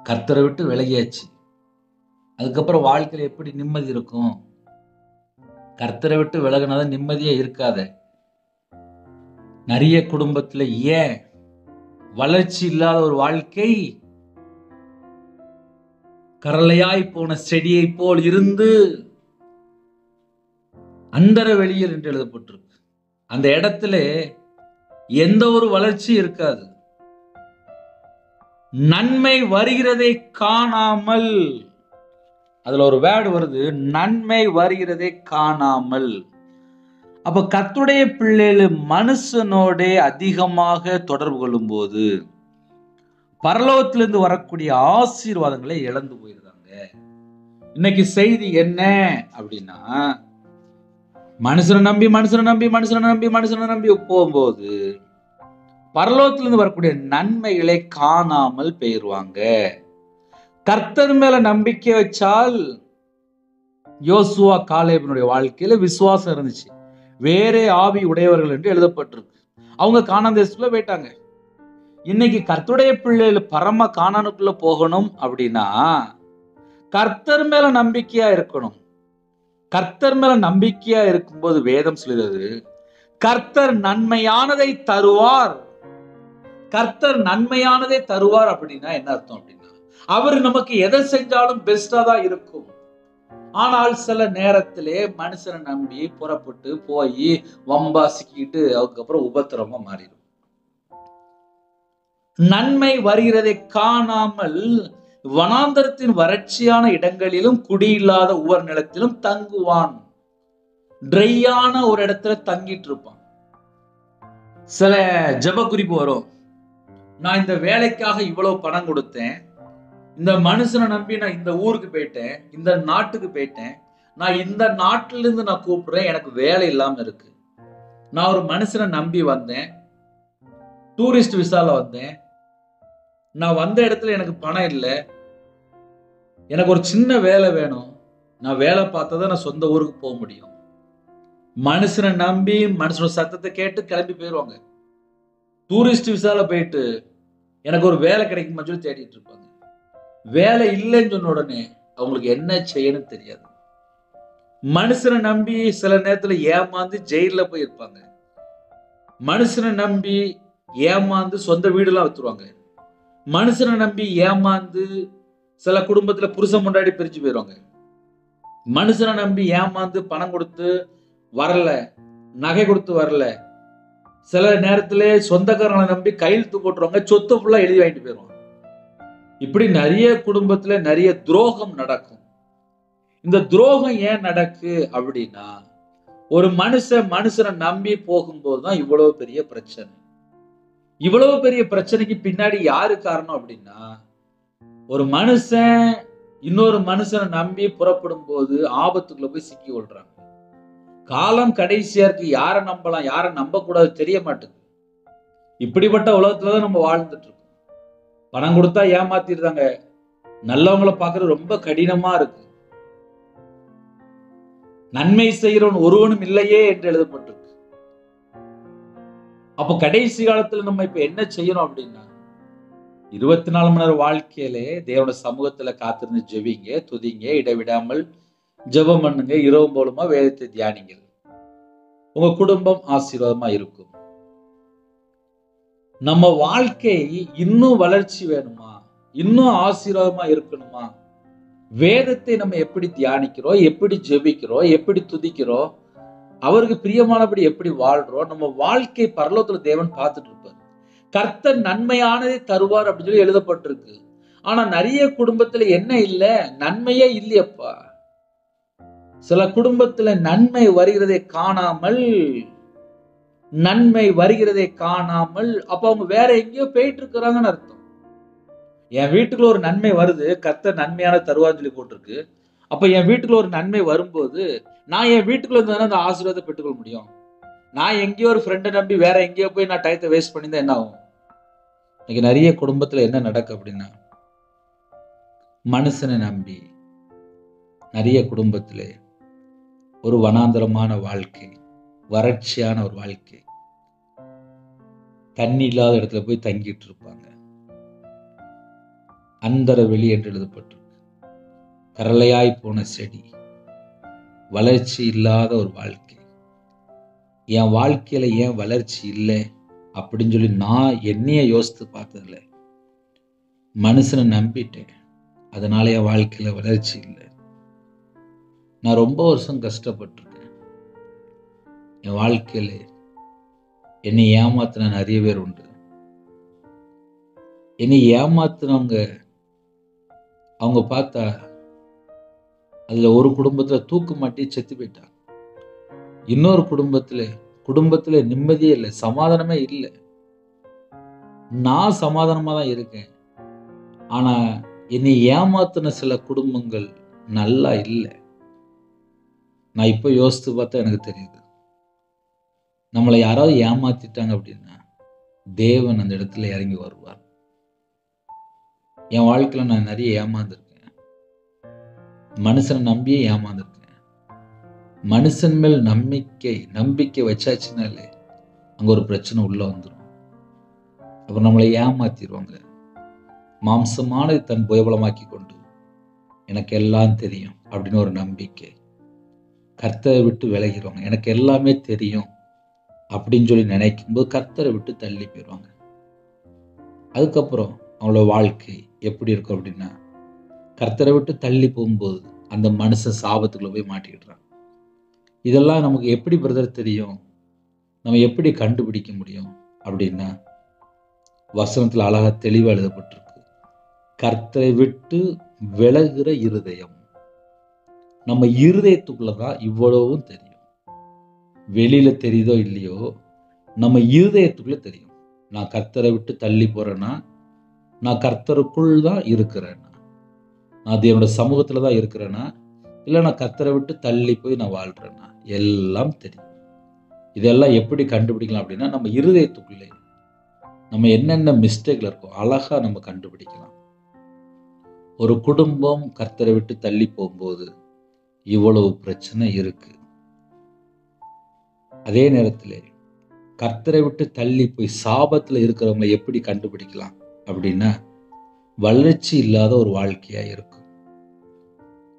கர்த்தரை விட்டு விலகியாச்சு, அதுக்கப்புறம் வாழ்க்கையில எப்படி நிம்மதி இருக்கும்? கர்த்தரை விட்டு விலகினாதான் நிம்மதியே இருக்காது. நிறைய குடும்பத்துல ஏன் வளர்ச்சி இல்லாத ஒரு வாழ்க்கை? கரளையாய் போன செடியை போல் இருந்து அந்தர வெளியில் என்று எழுதப்பட்டிருக்கு. அந்த இடத்துல எந்த ஒரு வளர்ச்சி இருக்காது. நன்மை வருகிறதை காணாமல், அதுல ஒரு வேர்டு வருது, நன்மை வருகிறதை காணாமல். அப்ப கர்த்தருடைய பிள்ளைகள் மனுஷனோட அதிகமாக தொடர்பு கொள்ளும் போது பரலோகத்திலிருந்து வரக்கூடிய ஆசீர்வாதங்களை இழந்து போயிருந்தாங்க. இன்னைக்கு செய்தி என்ன அப்படின்னா, மனுஷனை நம்பி போகும்போது பரலோகத்திலிருந்து வரக்கூடிய நன்மைகளை காணாமல் போயிருவாங்க. கர்த்தர் மேல நம்பிக்கை வச்சால், யோசுவா காலேபினுடைய வாழ்க்கையில விசுவாசம் இருந்துச்சு. வேறே ஆவி உடையவர்கள் என்று எழுதப்பட்டிருக்கு. அவங்க கானான் தேசத்துக்குள்ள போயிட்டாங்க. இன்னைக்கு கர்த்தருடைய பிள்ளைகள் பரம கானானுக்குள்ள போகணும் அப்படின்னா கர்த்தர் மேல நம்பிக்கையா இருக்கணும். கர்த்தர் மேல நம்பிக்கையா இருக்கும்போது வேதம் சொல்கிறது, கர்த்தர் நன்மையானதை தருவார். கர்த்தர் நன்மையானதை தருவார் அப்படின்னா என்ன அர்த்தம் அப்படின்னா, அவர் நமக்கு எதை செஞ்சாலும் பெஸ்டா தான் இருக்கும். ஆனால் சில நேரத்திலே மனுஷனை நம்பி புறப்பட்டு போய் வம்பா சிக்கிட்டு அதுக்கப்புறம் உபத்திரமா மாறிடும். நன்மை வருகிறதை காணாமல் வனாந்தரத்தின் வறட்சியான இடங்களிலும் குடியில்லாத உவர் நிலத்திலும் தங்குவான். ட்ரையான ஒரு இடத்துல தங்கிட்டு இருப்பான். சில ஜெப குறிப்பு வரும், நான் இந்த வேலைக்காக இவ்வளவு பணம் கொடுத்தேன், இந்த மனுஷனை நம்பி நான் இந்த ஊருக்கு போயிட்டேன், இந்த நாட்டுக்கு போயிட்டேன், நான் இந்த நாட்டில இருந்து நான் கூப்பிடுறேன், எனக்கு வேலை இல்லாம இருக்கு. நான் ஒரு மனுஷனை நம்பி வந்தேன், டூரிஸ்ட் விசால வந்தேன், நான் வந்த இடத்துல எனக்கு பணம் இல்லை, எனக்கு ஒரு சின்ன வேலை வேணும், நான் வேலை பார்த்தா நான் சொந்த ஊருக்கு போக முடியும். மனுஷனை நம்பி மனுஷனோட சத்தத்தை கேட்டு கிளம்பி போயிடுவாங்க. டூரிஸ்ட் விசால போயிட்டு எனக்கு ஒரு வேலை கிடைக்குமா சொல்லி தேடிட்டு இருப்பாங்க. வேலை இல்லைன்னு சொன்ன உடனே அவங்களுக்கு என்ன செய்யணும் தெரியாது. மனுஷனை நம்பி சில நேரத்துல ஏமாந்து ஜெயில போய் இருப்பாங்க. மனுஷனை நம்பி ஏமாந்து சொந்த வீடுலாம் வித்துருவாங்க. மனுஷனை நம்பி ஏமாந்து சில குடும்பத்துல புருஷன் முன்னாடி பிரிச்சு போயிடுவாங்க. மனுஷனை நம்பி ஏமாந்து பணம் கொடுத்து வரல, நகை கொடுத்து வரல, சில நேரத்துல சொந்தக்காரங்களை நம்பி கையெழுத்து போட்டுருவாங்க, சொத்து ஃபுல்லா எழுதி வாங்கிட்டு போயிடுவாங்க. இப்படி நிறைய குடும்பத்துல நிறைய துரோகம் நடக்கும். இந்த துரோகம் ஏன் நடக்கு அப்படின்னா, ஒரு மனுஷனை நம்பி போகும்போதுதான் இவ்வளவு பெரிய பிரச்சனை. இவ்வளவு பெரிய பிரச்சனைக்கு பின்னாடி யாரு காரணம் அப்படின்னா, ஒரு மனுஷன் இன்னொரு மனுஷனை நம்பி புறப்படும் போது ஆபத்துக்குள்ள போய் சிக்கி கொள்றாங்க. காலம் கடைசியா இருக்கு, யாரை நம்பலாம் யாரை நம்ப கூடாது தெரிய மாட்டேங்குது. இப்படிப்பட்ட உலகத்துலதான் நம்ம வாழ்ந்துட்டு இருக்கோம். பணம் கொடுத்தா ஏமாத்திடுறாங்க, நல்லவங்களை பார்க்கறது ரொம்ப கடினமா இருக்கு. நன்மை செய்கிறவன் ஒருவனும் இல்லையே என்று எழுதப்பட்டிருக்கு. அப்போ கடைசி காலத்துல நம்ம இப்ப என்ன செய்யணும் அப்படின்னா, 24 மணி நேரம் வாழ்க்கையிலே தேவனோட சமூகத்துல காத்திருந்து ஜெபிங்க, துதிங்க, இடைவிடாமல் ஜெபம் பண்ணுங்க, இரவு மூலமா வேதத்தை தியானிங்க. உங்க குடும்பம் ஆசீர்வாதமா இருக்கும். நம்ம வாழ்க்கை இன்னும் வளர்ச்சி வேணுமா, இன்னும் ஆசீர்வாதமா இருக்கணுமா, வேதத்தை நம்ம எப்படி தியானிக்கிறோம், எப்படி ஜெபிக்கிறோம், எப்படி துதிக்கிறோம், அவருக்கு பிரியமானபடி எப்படி வாழ்றோம், நம்ம வாழ்க்கை பரலோகத்துல தேவன் பார்த்துட்டு இருப்பார். கர்த்தர் நன்மையானதை தருவார் அப்படின்னு சொல்லி எழுதப்பட்டிருக்கு. ஆனா நிறைய குடும்பத்துல என்ன இல்ல, நன்மையே இல்லையப்பா. சில குடும்பத்துல நன்மை வருகிறதை காணாமல், அப்ப அவங்க வேற எங்கேயோ போயிட்டு இருக்கிறாங்கன்னு அர்த்தம். என் வீட்டுக்குள்ள ஒரு நன்மை வருது, கர்த்தர் நன்மையான தருவான்னு சொல்லி போட்டிருக்கு. அப்ப என் வீட்டுக்குள்ள ஒரு நன்மை வரும்போது நான் என் வீட்டுக்குள்ள இருந்தா அந்த ஆசீர்வாதத்தை பெற்றுக்கொள்ள முடியும். நான் எங்கேயோ ஒரு ஃப்ரெண்டை நம்பி வேற எங்கேயோ போய் நான் டயத்தை வேஸ்ட் பண்ணியிருந்தா என்ன ஆகும்? இன்னைக்கு நிறைய குடும்பத்துல என்ன நடக்கு அப்படின்னா, மனுஷனை நம்பி நிறைய குடும்பத்திலே ஒரு வனாந்தரமான வாழ்க்கை, வறட்சியான ஒரு வாழ்க்கை, தண்ணி இல்லாத இடத்துல போய் தங்கிட்டு இருப்பாங்க. அந்தர வெளி என்று எழுதப்பட்டிருக்கு. கரளையாய் போன செடி, வளர்ச்சி இல்லாத ஒரு வாழ்க்கை. என் வாழ்க்கையில ஏன் வளர்ச்சி இல்லை அப்படின்னு சொல்லி நான் என்னைய யோசித்து பார்த்ததில்ல. மனுஷனை நம்பிட்டேன், அதனால என் வாழ்க்கையில வளர்ச்சி இல்லை. நான் ரொம்ப வருஷம் கஷ்டப்பட்டிருக்கேன், என் வாழ்க்கையில என்னை ஏமாத்தின நிறைய பேர் உண்டு. என்னை ஏமாத்தினவங்க அவங்க பார்த்தா அதுல ஒரு குடும்பத்துல தூக்கு மாட்டி செத்து போயிட்டாங்க. இன்னொரு குடும்பத்துல நிம்மதியே இல்லை, சமாதானமே இல்லை. நான் சமாதானமா தான் இருக்கேன். ஆனா என்னை ஏமாத்தின சில குடும்பங்கள் நல்லா இல்லை. நான் இப்ப யோசித்து பார்த்தா எனக்கு தெரியுது, நம்மளை யாராவது ஏமாத்திட்டாங்க அப்படின்னா தேவன் அந்த இடத்துல இறங்கி வருவார். என் வாழ்க்கையில நான் நிறைய ஏமாந்துருக்கேன். மனுஷனை நம்பியே ஏமாந்துருக்கேன். மனுஷன் மேல் நம்பிக்கை வச்சாச்சுனாலே அங்க ஒரு பிரச்சனை உள்ள வந்துடும். அப்புறம் நம்மளை ஏமாத்திடுவாங்க. மாம்சமானது தன் புயபலமாக்கி கொண்டு எனக்கு எல்லாம் தெரியும் அப்படின்னு ஒரு நம்பிக்கை, கர்த்தரை விட்டு விலகிடுவாங்க. எனக்கு எல்லாமே தெரியும் அப்படின்னு சொல்லி நினைக்கும்போது கர்த்தரை விட்டு தள்ளி போயிடுவாங்க. அதுக்கப்புறம் அவங்களோட வாழ்க்கை எப்படி இருக்கும் அப்படின்னா, கர்த்தரை விட்டு தள்ளி போகும்போது அந்த மனுஷன் சாபத்துக்குள்ள போய் மாட்டிக்கிடுறான். இதெல்லாம் நமக்கு எப்படி பிரதர் தெரியும், நம்ம எப்படி கண்டுபிடிக்க முடியும் அப்படின்னா, வசனத்துல அழகா தெளிவா எழுதப்பட்டிருக்கு, கர்த்தரை விட்டு விலகுற இருதயம். நம்ம இருதயத்துக்குள்ளதான் இவ்வளவும் தெரியும். வெளியில தெரியுதோ இல்லையோ, நம்ம இருதயத்துக்குள்ள தெரியும். நான் கர்த்தரை விட்டு தள்ளி போறேன்னா, நான் கர்த்தருக்குள் தான் இருக்கிறேன்னா, நான் தேவனோட சமூகத்துல தான் இருக்கிறேன்னா, இல்லை நான் கர்த்தரை விட்டு தள்ளி போய் நான் வாழ்றேன்னா, எல்லாம் தெரியும். இதெல்லாம் எப்படி கண்டுபிடிக்கலாம் அப்படின்னா, நம்ம இருதயத்துக்குள்ளே நம்ம என்னென்ன மிஸ்டேக்ல இருக்கோம் அழகா நம்ம கண்டுபிடிக்கலாம். ஒரு குடும்பம் கர்த்தரை விட்டு தள்ளி போகும்போது இவ்வளவு பிரச்சனை இருக்கு. அதே நேரத்தில் கர்த்தரை விட்டு தள்ளி போய் சாபத்துல இருக்கிறவங்களை எப்படி கண்டுபிடிக்கலாம் அப்படின்னா, வளர்ச்சி இல்லாத ஒரு வாழ்க்கையா இருக்கும்.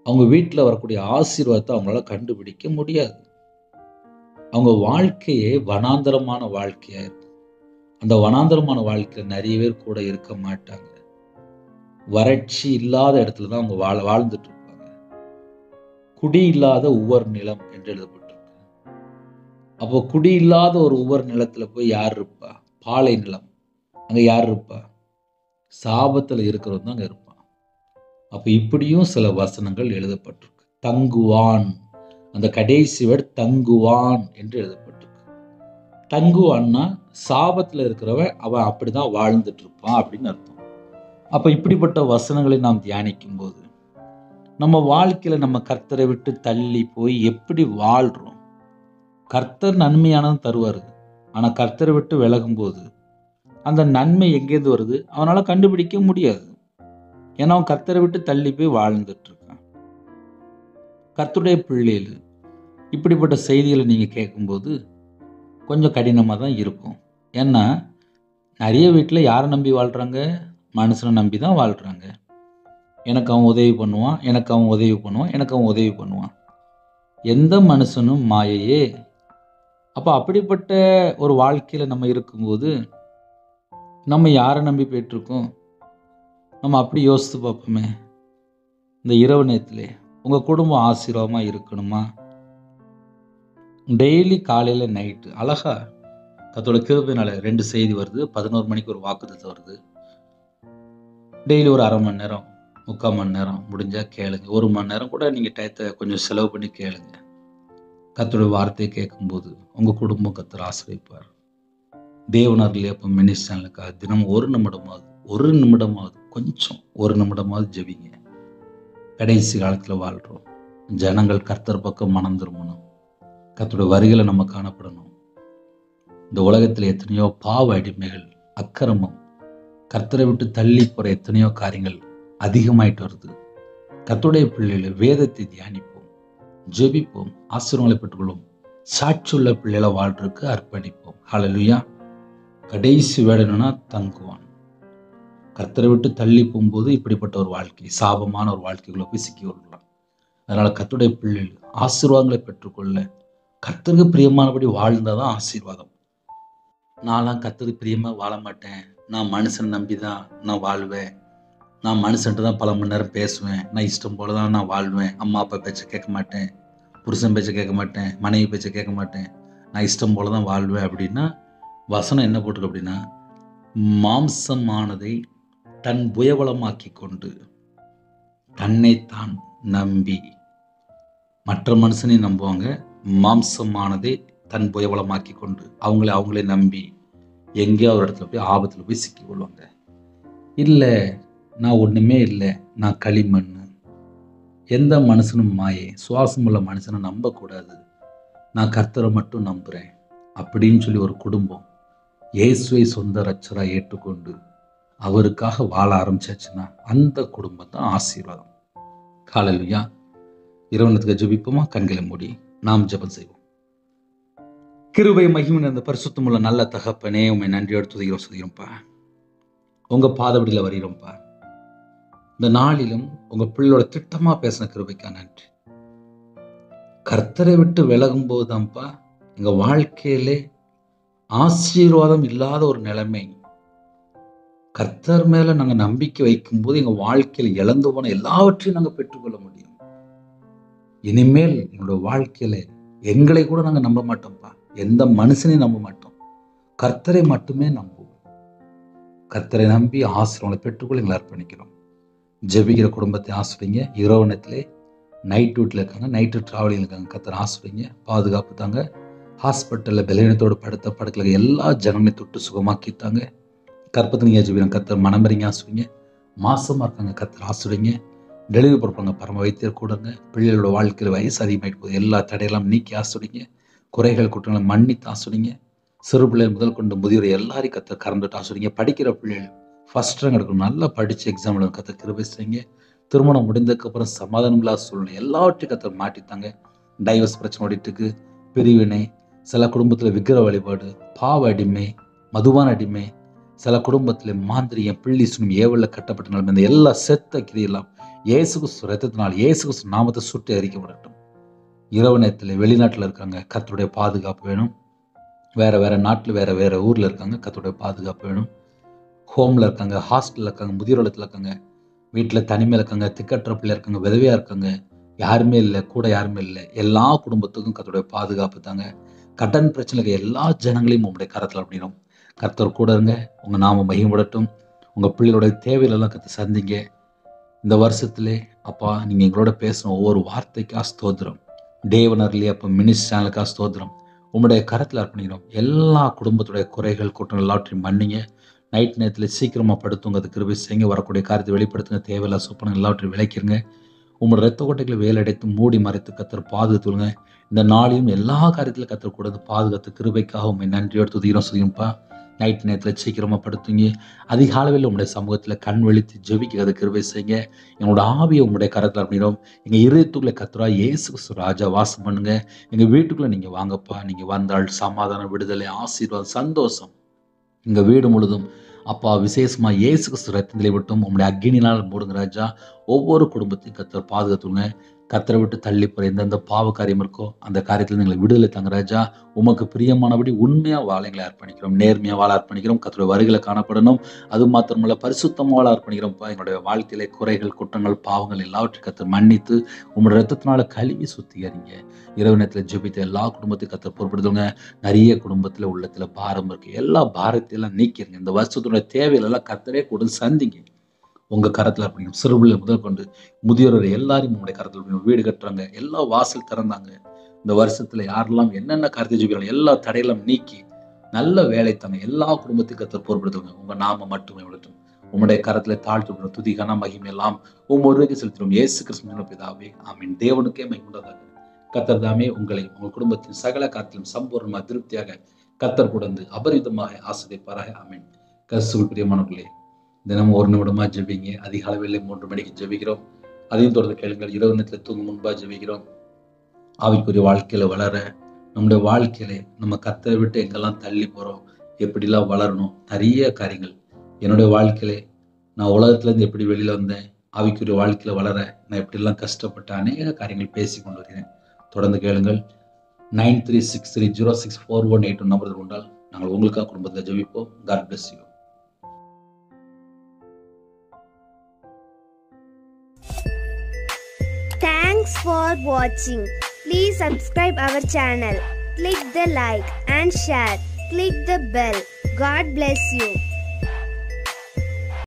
அவங்க வீட்டில் வரக்கூடிய ஆசீர்வாதத்தை அவங்களால கண்டுபிடிக்க முடியாது. அவங்க வாழ்க்கையே வனாந்தரமான வாழ்க்கையா இருக்கும். அந்த வனாந்தரமான வாழ்க்கையில நிறைய பேர் கூட இருக்க மாட்டாங்க. வறட்சி இல்லாத இடத்துல தான் அவங்க வாழ்ந்துட்டு இருப்பாங்க. குடி இல்லாத உவர் நிலம் என்று எழுதப்பட்டிருக்கு. அப்போ குடி இல்லாத ஒரு உவர் நிலத்துல போய் யார் இருப்பா? பாலை நிலம். அங்க யார் இருப்பா? சாபத்துல இருக்கிறவங்க தான் அங்க இருப்பான். அப்ப இப்படியும் சில வசனங்கள் எழுதப்பட்டிருக்கு. தங்குவான், அந்த கடைசி வேர்டு தங்குவான் என்று எழுதப்பட்டிருக்கு. தங்குவான்னா சாபத்துல இருக்கிறவன் அவன் அப்படிதான் வாழ்ந்துட்டு இருப்பான் அப்படின்னு அர்த்தம். அப்ப இப்படிப்பட்ட வசனங்களை நாம் தியானிக்கும் போது நம்ம வாழ்க்கையில நம்ம கர்த்தரை விட்டு தள்ளி போய் எப்படி வாழ்றோம்? கர்த்தர் நன்மையானதும் தருவாரு. ஆனா கர்த்தரை விட்டு விலகும் போது அந்த நன்மை எங்கேருந்து வருது அவனால கண்டுபிடிக்க முடியாது. ஏன்னா அவன் கர்த்தரை விட்டு தள்ளி போய் வாழ்ந்துட்டு இருக்கான். கர்த்தருடைய பிள்ளைகள் இப்படிப்பட்ட செய்திகளை நீங்க கேட்கும்போது கொஞ்சம் கடினமா தான் இருக்கும். ஏன்னா நிறைய வீட்டில் யாரை நம்பி வாழ்றாங்க? மனுஷனை நம்பி தான் வாழ்றாங்க. எனக்கு அவன் உதவி பண்ணுவான், எனக்கு அவன் உதவி பண்ணுவான், எனக்கு அவன் உதவி பண்ணுவான். எந்த மனுஷனும் மாயையே. அப்போ அப்படிப்பட்ட ஒரு வாழ்க்கையில் நம்ம இருக்கும்போது நம்ம யாரை நம்பி போயிட்டுருக்கோம்? நம்ம அப்படி யோசித்து பார்ப்போமே. இந்த இரவு நேரத்திலே உங்கள் குடும்பம் ஆசீர்வாதமாக இருக்கணுமா? டெய்லி காலையில் நைட்டு அழகா கர்த்தரோட கிருபையினால 2 செய்தி வருது. 11 மணிக்கு ஒரு வாக்குத்தத்தம் வருது. டெய்லி ஒரு அரை மணி நேரம் 3/4 மணி நேரம் முடிஞ்சா கேளுங்க. 1 மணி நேரம் கூட நீங்கள் டயத்தை கொஞ்சம் செலவு பண்ணி கேளுங்க. கர்த்தருடைய வார்த்தையை கேட்கும்போது உங்கள் குடும்பம் கர்த்தர் ஆசீர்வதிப்பார். தேவனார்களே அப்போ மினிஸ் சேனலுக்காக தினம் 1 நிமிடமாவது கொஞ்சம் 1 நிமிடமாவது ஜெபிங்க. கடைசி காலத்தில் வாழ்கிறோம். ஜனங்கள் கர்த்தர் பக்கம் மனம் திரும்பணும். கர்த்தருடைய வருகையில நம்ம காணப்படணும். இந்த உலகத்தில் எத்தனையோ பாவ அடிமைகள், அக்கிரமம், கர்த்தரை விட்டு தள்ளி போற எத்தனையோ காரியங்கள் அதிகமாயிட்டு வருது. கர்த்தருடைய பிள்ளைகளை வேதத்தை தியானிப்போம், ஜெபிப்போம், ஆசீர்வாதங்களை பெற்றுக்கொள்வோம். சாட்சியுள்ள பிள்ளைகளை வாழ்றதுக்கு அர்ப்பணிப்போம். ஹல்லேலூயா. கடைசி வேடனா தங்குவான். கர்த்தரை விட்டு தள்ளி போகும்போது இப்படிப்பட்ட ஒரு வாழ்க்கை, சாபமான ஒரு வாழ்க்கைக்குள்ள போய் சிக்கி கொள்ளலாம். அதனால கர்த்தருடைய பிள்ளைகள் ஆசீர்வாதங்களை பெற்றுக்கொள்ள கர்த்தருக்கு பிரியமானபடி வாழ்ந்தாதான் ஆசீர்வாதம். நான்லாம் கர்த்தருக்கு பிரியமா வாழ மாட்டேன், நான் மனுஷனை நம்பி தான் நான் வாழ்வேன், நான் மனுஷன்ட்டு தான் பல மணி நேரம் பேசுவேன், நான் இஷ்டம் போல தான் நான் வாழ்வேன், அம்மா அப்பா பேச்சை கேட்க மாட்டேன், புருஷன் பேச்சை கேட்க மாட்டேன், மனைவி பேச்சை கேட்க மாட்டேன், நான் இஷ்டம் போல தான் வாழ்வேன் அப்படின்னா வசனம் என்ன போட்டிருக்கு அப்படின்னா, மாம்சமானதை தன் புயபலமாக்கி கொண்டு தன்னைத்தான் நம்பி, மற்ற மனுஷனையும் நம்புவாங்க, மாம்சமானதை தன் புயபலமாக்கி கொண்டு அவங்களே நம்பி எங்கேயோ ஒரு இடத்துல போய் ஆபத்தில் போய் சிக்கி கொள்வாங்க. இல்லை, நான் ஒன்றுமே இல்லை, நான் களிமண், எந்த மனுஷனும் மாயை, சுவாசம் உள்ள மனுஷனை நம்பக்கூடாது, நான் கர்த்தரை மட்டும் நம்புகிறேன் அப்படின்னு சொல்லி ஒரு குடும்பம் இயேசுவை சொந்த இரட்சகராக ஏற்றுக்கொண்டு அவருக்காக வாழ ஆரம்பிச்சாச்சுன்னா அந்த குடும்பம் தான் ஆசீர்வாதம். ஹல்லேலூயா. இரவனத்துக்கு ஜெபிப்போமா? கண்களை மூடி நாம் ஜெபம் செய்வோம். கிருபை மகிமை அந்த பரிசுத்தமுள்ள நல்ல தகப்பனே, உண்மை நன்றியோடு துதிக்கிறோம், சொல்கிறோம்ப்பா. உங்க பாதபடியில் வருகிறோம்ப்பா. இந்த நாளிலும் உங்க பிள்ளையோட திட்டமா பேசின கிருபைக்கா நன்றி. கர்த்தரை விட்டு விலகும் போதுதான்ப்பா எங்க வாழ்க்கையிலே ஆசீர்வாதம் இல்லாத ஒரு நிலைமை. கர்த்தர் மேல நாங்க நம்பிக்கை வைக்கும் போது எங்க வாழ்க்கையில இழந்து போன எல்லாவற்றையும் நாங்க பெற்றுக்கொள்ள முடியும். இனிமேல் எங்களோட வாழ்க்கையில எங்களை கூட நாங்க நம்ப மாட்டோம்ப்பா, எந்த மனுஷனையும் நம்ப மாட்டோம், கர்த்தரை மட்டுமே நம்புவோம். கர்த்தரை நம்பி ஆசீர்வாதங்களை பெற்றுக்கொள்ள எங்களை அர்ப்பணிக்கிறோம். ஜெபிக்கிற குடும்பத்தை ஆசிரியங்க. இரவு நேரத்திலே நைட் டியூட்டில் இருக்காங்க, நைட்டு ட்ராவலிங் இருக்காங்க, கர்த்தர் ஆசிரியங்க, பாதுகாப்பு தாங்க. ஹாஸ்பிட்டலில் பலவீனத்தோடு படுக்கல எல்லா ஜனங்களையும் தொட்டு சுகமாக்கிட்டாங்க. கற்பத்தை நீங்கள் ஜெபிக்கிறாங்க, கர்த்தர் மனமறிங்க ஆசிரியங்க. மாசமாக இருக்காங்க, கர்த்தர் ஆசிரியங்க. டெலிவரி கொடுப்பாங்க, பரம வைத்தியர் கூடங்க. பிள்ளைகளோட வாழ்க்கையில் வயசு அதிகமாகிட்டு போகுது, எல்லா தடையெல்லாம் நீக்கி ஆசிரியங்க. குறைகள் குற்றங்களை மன்னித்து ஆசிரியங்க. சிறு பிள்ளைகள் முதல் கொண்டு முதியோர் எல்லாரையும் கர்த்தர் கறந்துட்டு ஆசிரியங்க. படிக்கிற பிள்ளைகள் ஃபர்ஸ்ட் ரேங்க் எடுக்கணும், நல்லா படித்து எக்ஸாமில் கர்த்தர் கிருபை செய்யுங்க. திருமணம் முடிந்ததுக்கப்புறம் சமாதானம் இல்லாத சூழ்நிலை எல்லாவற்றையும் கர்த்தர் மாட்டித்தாங்க. டைவர்ஸ் பிரச்சனை ஓடிட்டுருக்கு, பிரிவினை, சில குடும்பத்தில் விக்கிர வழிபாடு, பாவ அடிமை, மதுவான அடிமை, சில குடும்பத்தில் மாந்திரியம், பிள்ளி சுனம், ஏவலில் கட்டப்பட்ட நிலைமை, இந்த எல்லா செத்த கிரியெல்லாம் இயேசு கிறிஸ்து ரத்தத்தினால் இயேசு கிறிஸ்து நாமத்தை சுட்டி அறிக்கப்படட்டும். இரவு நேரத்தில் வெளிநாட்டில் இருக்காங்க, கர்த்தருடைய பாதுகாப்பு வேணும். வேற நாட்டில் வேற ஊரில் இருக்காங்க, கர்த்தருடைய பாதுகாப்பு வேணும். ஹோமில் இருக்காங்க, ஹாஸ்டலில் இருக்காங்க, முதியோர் இல்லத்தில் இருக்காங்க, வீட்டில் தனிமையில் இருக்காங்க, திக்கற்ற பிள்ளை இருக்காங்க, விதவையாக இருக்காங்க, யாருமே இல்லை, கூட யாருமே இல்லை, எல்லா குடும்பத்துக்கும் கர்த்தருடைய பாதுகாப்பு தாங்க. கடன் பிரச்சனைக்கு எல்லா ஜனங்களையும் உங்களுடைய கரத்தில் அப்படின்னும் கர்த்தர் கூட இருங்க. உங்கள் நாம மகிமைப்படட்டும். உங்கள் பிள்ளைகளுடைய தேவையிலெல்லாம் கர்த்தர் சந்திங்க. இந்த வருஷத்துலே அப்பா நீங்கள் எங்களோட பேசணும் ஒவ்வொரு வார்த்தைக்காக ஸ்தோத்திரம். தேவனர்லி அப்போ மினிஸ் சேனலுக்காக ஸ்தோத்திரம். உங்களுடைய கரத்தில் அர்ப்பணிக்கிறோம். எல்லா குடும்பத்துடைய குறைகள் குற்றங்கள் எல்லாவற்றையும் மன்னிங்க. நைட் நேரத்தில் சீக்கிரமாக படுத்துங்க, அது கிருபை செய்யுங்க. வரக்கூடிய காரியத்தை வெளிப்படுத்துங்க. தேவையில்லா சொப்பனங்கள் எல்லாவற்றையும் விளைக்கிறங்க. உங்களோட ரத்த கோட்டைகளை வேலடைத்து மூடி மறைத்து கர்த்தர் பாதுகாத்துங்க. இந்த நாளையும் எல்லா காரியத்திலும் கர்த்தர் கூட பாதுகாத்து கிருபைக்காக உண்மை நன்றியோடு துதிக்கிறோம், சொல்லியும்ப்பா. நைட் நேரத்தில் சீக்கிரமாக படுத்துங்க. அதிகாலையில் உங்களுடைய சமூகத்தில் கண் வெளித்து ஜெபிக்கிறது கிருபை செய்யுங்க. எங்களோட ஆவியை உங்களுடைய கரத்தில் அப்படின்னோம். எங்கள் இருதயத்துக்குள்ளே கர்த்தரா இயேசு கிறிஸ்து ராஜா வாசம் பண்ணுங்க. எங்கள் வீட்டுக்குள்ளே நீங்கள் வாங்கப்பா. நீங்கள் வந்தால் சமாதானம், விடுதலை, ஆசீர்வாதம், சந்தோஷம் எங்கள் வீடு முழுதும் அப்பா விசேஷமாக இயேசு கிறிஸ்து ரத்தத்திலே விட்டும் உங்களுடைய அக்கினினால் மூடுங்க ராஜா. ஒவ்வொரு குடும்பத்தையும் கர்த்தர் பாதுகாத்துங்க. கர்த்தரை விட்டு தள்ளி போகிற எந்தெந்த பாவ காரியம் இருக்கோ அந்த காரியத்தில் எங்களை விடுதலை தாங்க ராஜா. உமக்கு பிரியமானபடி உண்மையாக வாழ எங்களை அர்ப்பணிக்கிறோம், நேர்மையாக வாழ அர்ப்பணிக்கிறோம். கர்த்தருடைய வருகைகளை காணப்படணும், அது மாத்திரமல்ல பரிசுத்தமாக வாழ அர்ப்பணிக்கிறோம்ப்பா. எங்களுடைய வாழ்க்கையிலே குறைகள் குற்றங்கள் பாவங்கள் எல்லாவற்றையும் கர்த்தர் மன்னித்து உங்களுடைய ரத்தத்தினால கழுவி சுத்திகரிங்க. இரவு நேரத்தில் ஜெபித்த எல்லா குடும்பத்தையும் கர்த்தர் பொறுப்படுத்துங்க. நிறைய குடும்பத்தில் உள்ளத்தில் பாரம் இருக்குது, எல்லா பாரத்தையெல்லாம் நீக்கிருங்க. இந்த வருஷத்துடைய தேவையிலெல்லாம் கர்த்தரே கூட சந்திங்க. உங்கள் கரத்தில் அப்படிங்க. சிறுபிள்ளை முதல் கொண்டு முதியோர் எல்லாரையும் உங்களுடைய கரத்தில் அப்படிங்க. வீடு கட்டுறாங்க, எல்லா வாசல் திறந்தாங்க. இந்த வருஷத்தில் யாரெல்லாம் என்னென்ன காரியத்தை ஜெபிக்கிறாங்க எல்லா தடையெல்லாம் நீக்கி நல்ல வேலை தாங்க. எல்லா குடும்பத்தையும் கர்த்தர் பொறுப்படுத்துங்க. உங்கள் நாம மட்டுமே விடட்டும். உங்களுடைய கரத்தில் தாழ்த்து துதி கன மகிமை எல்லாம் ஒவ்வொருவருக்கு செலுத்துகிறோம். இயேசு கிறிஸ்து பிதாவே, ஆமீன். தேவனுக்கே மகிமையுண்டாக. கர்த்தர் தாமே உங்களை உங்கள் குடும்பத்தின் சகல காரியத்திலும் சம்பூர்ணமாக திருப்தியாக கர்த்தர் கொடுத்து அபரிதமாக ஆசீர்வதிப்பாராக. ஆமீன். கிறிஸ்துவுக்குள் பிரியமானவர்களே, தினமும் ஒரு நிமிடமாக ஜெபிங்க. அதிகாலையில் 3 மணிக்கு ஜெபிக்கிறோம். அதையும் தொடர்ந்து கேளுங்கள். இரவு நேரத்தில் தூங்கும் முன்பாக ஜெபிக்கிறோம். ஆவிக்குரிய வாழ்க்கையில வளர, நம்முடைய வாழ்க்கையில நம்ம கர்த்தரை விட்டு எங்கெல்லாம் தள்ளி போகிறோம், எப்படிலாம் வளரணும், நிறைய காரியங்கள். என்னுடைய வாழ்க்கையில நான் உலகத்துலேருந்து எப்படி வெளியில் வந்தேன், ஆவிக்குரிய வாழ்க்கையில் வளர நான் எப்படிலாம் கஷ்டப்பட்ட அநேக காரியங்கள் பேசி கொண்டு வருகிறேன். தொடர்ந்து கேளுங்கள். 9363064181 நம்பர் கொண்டால் நாங்கள் உங்களுக்காக குடும்பத்தில் ஜெபிப்போம். God bless you. Thanks for watching. Please subscribe our channel. Click the like and share. click the bell. God bless you.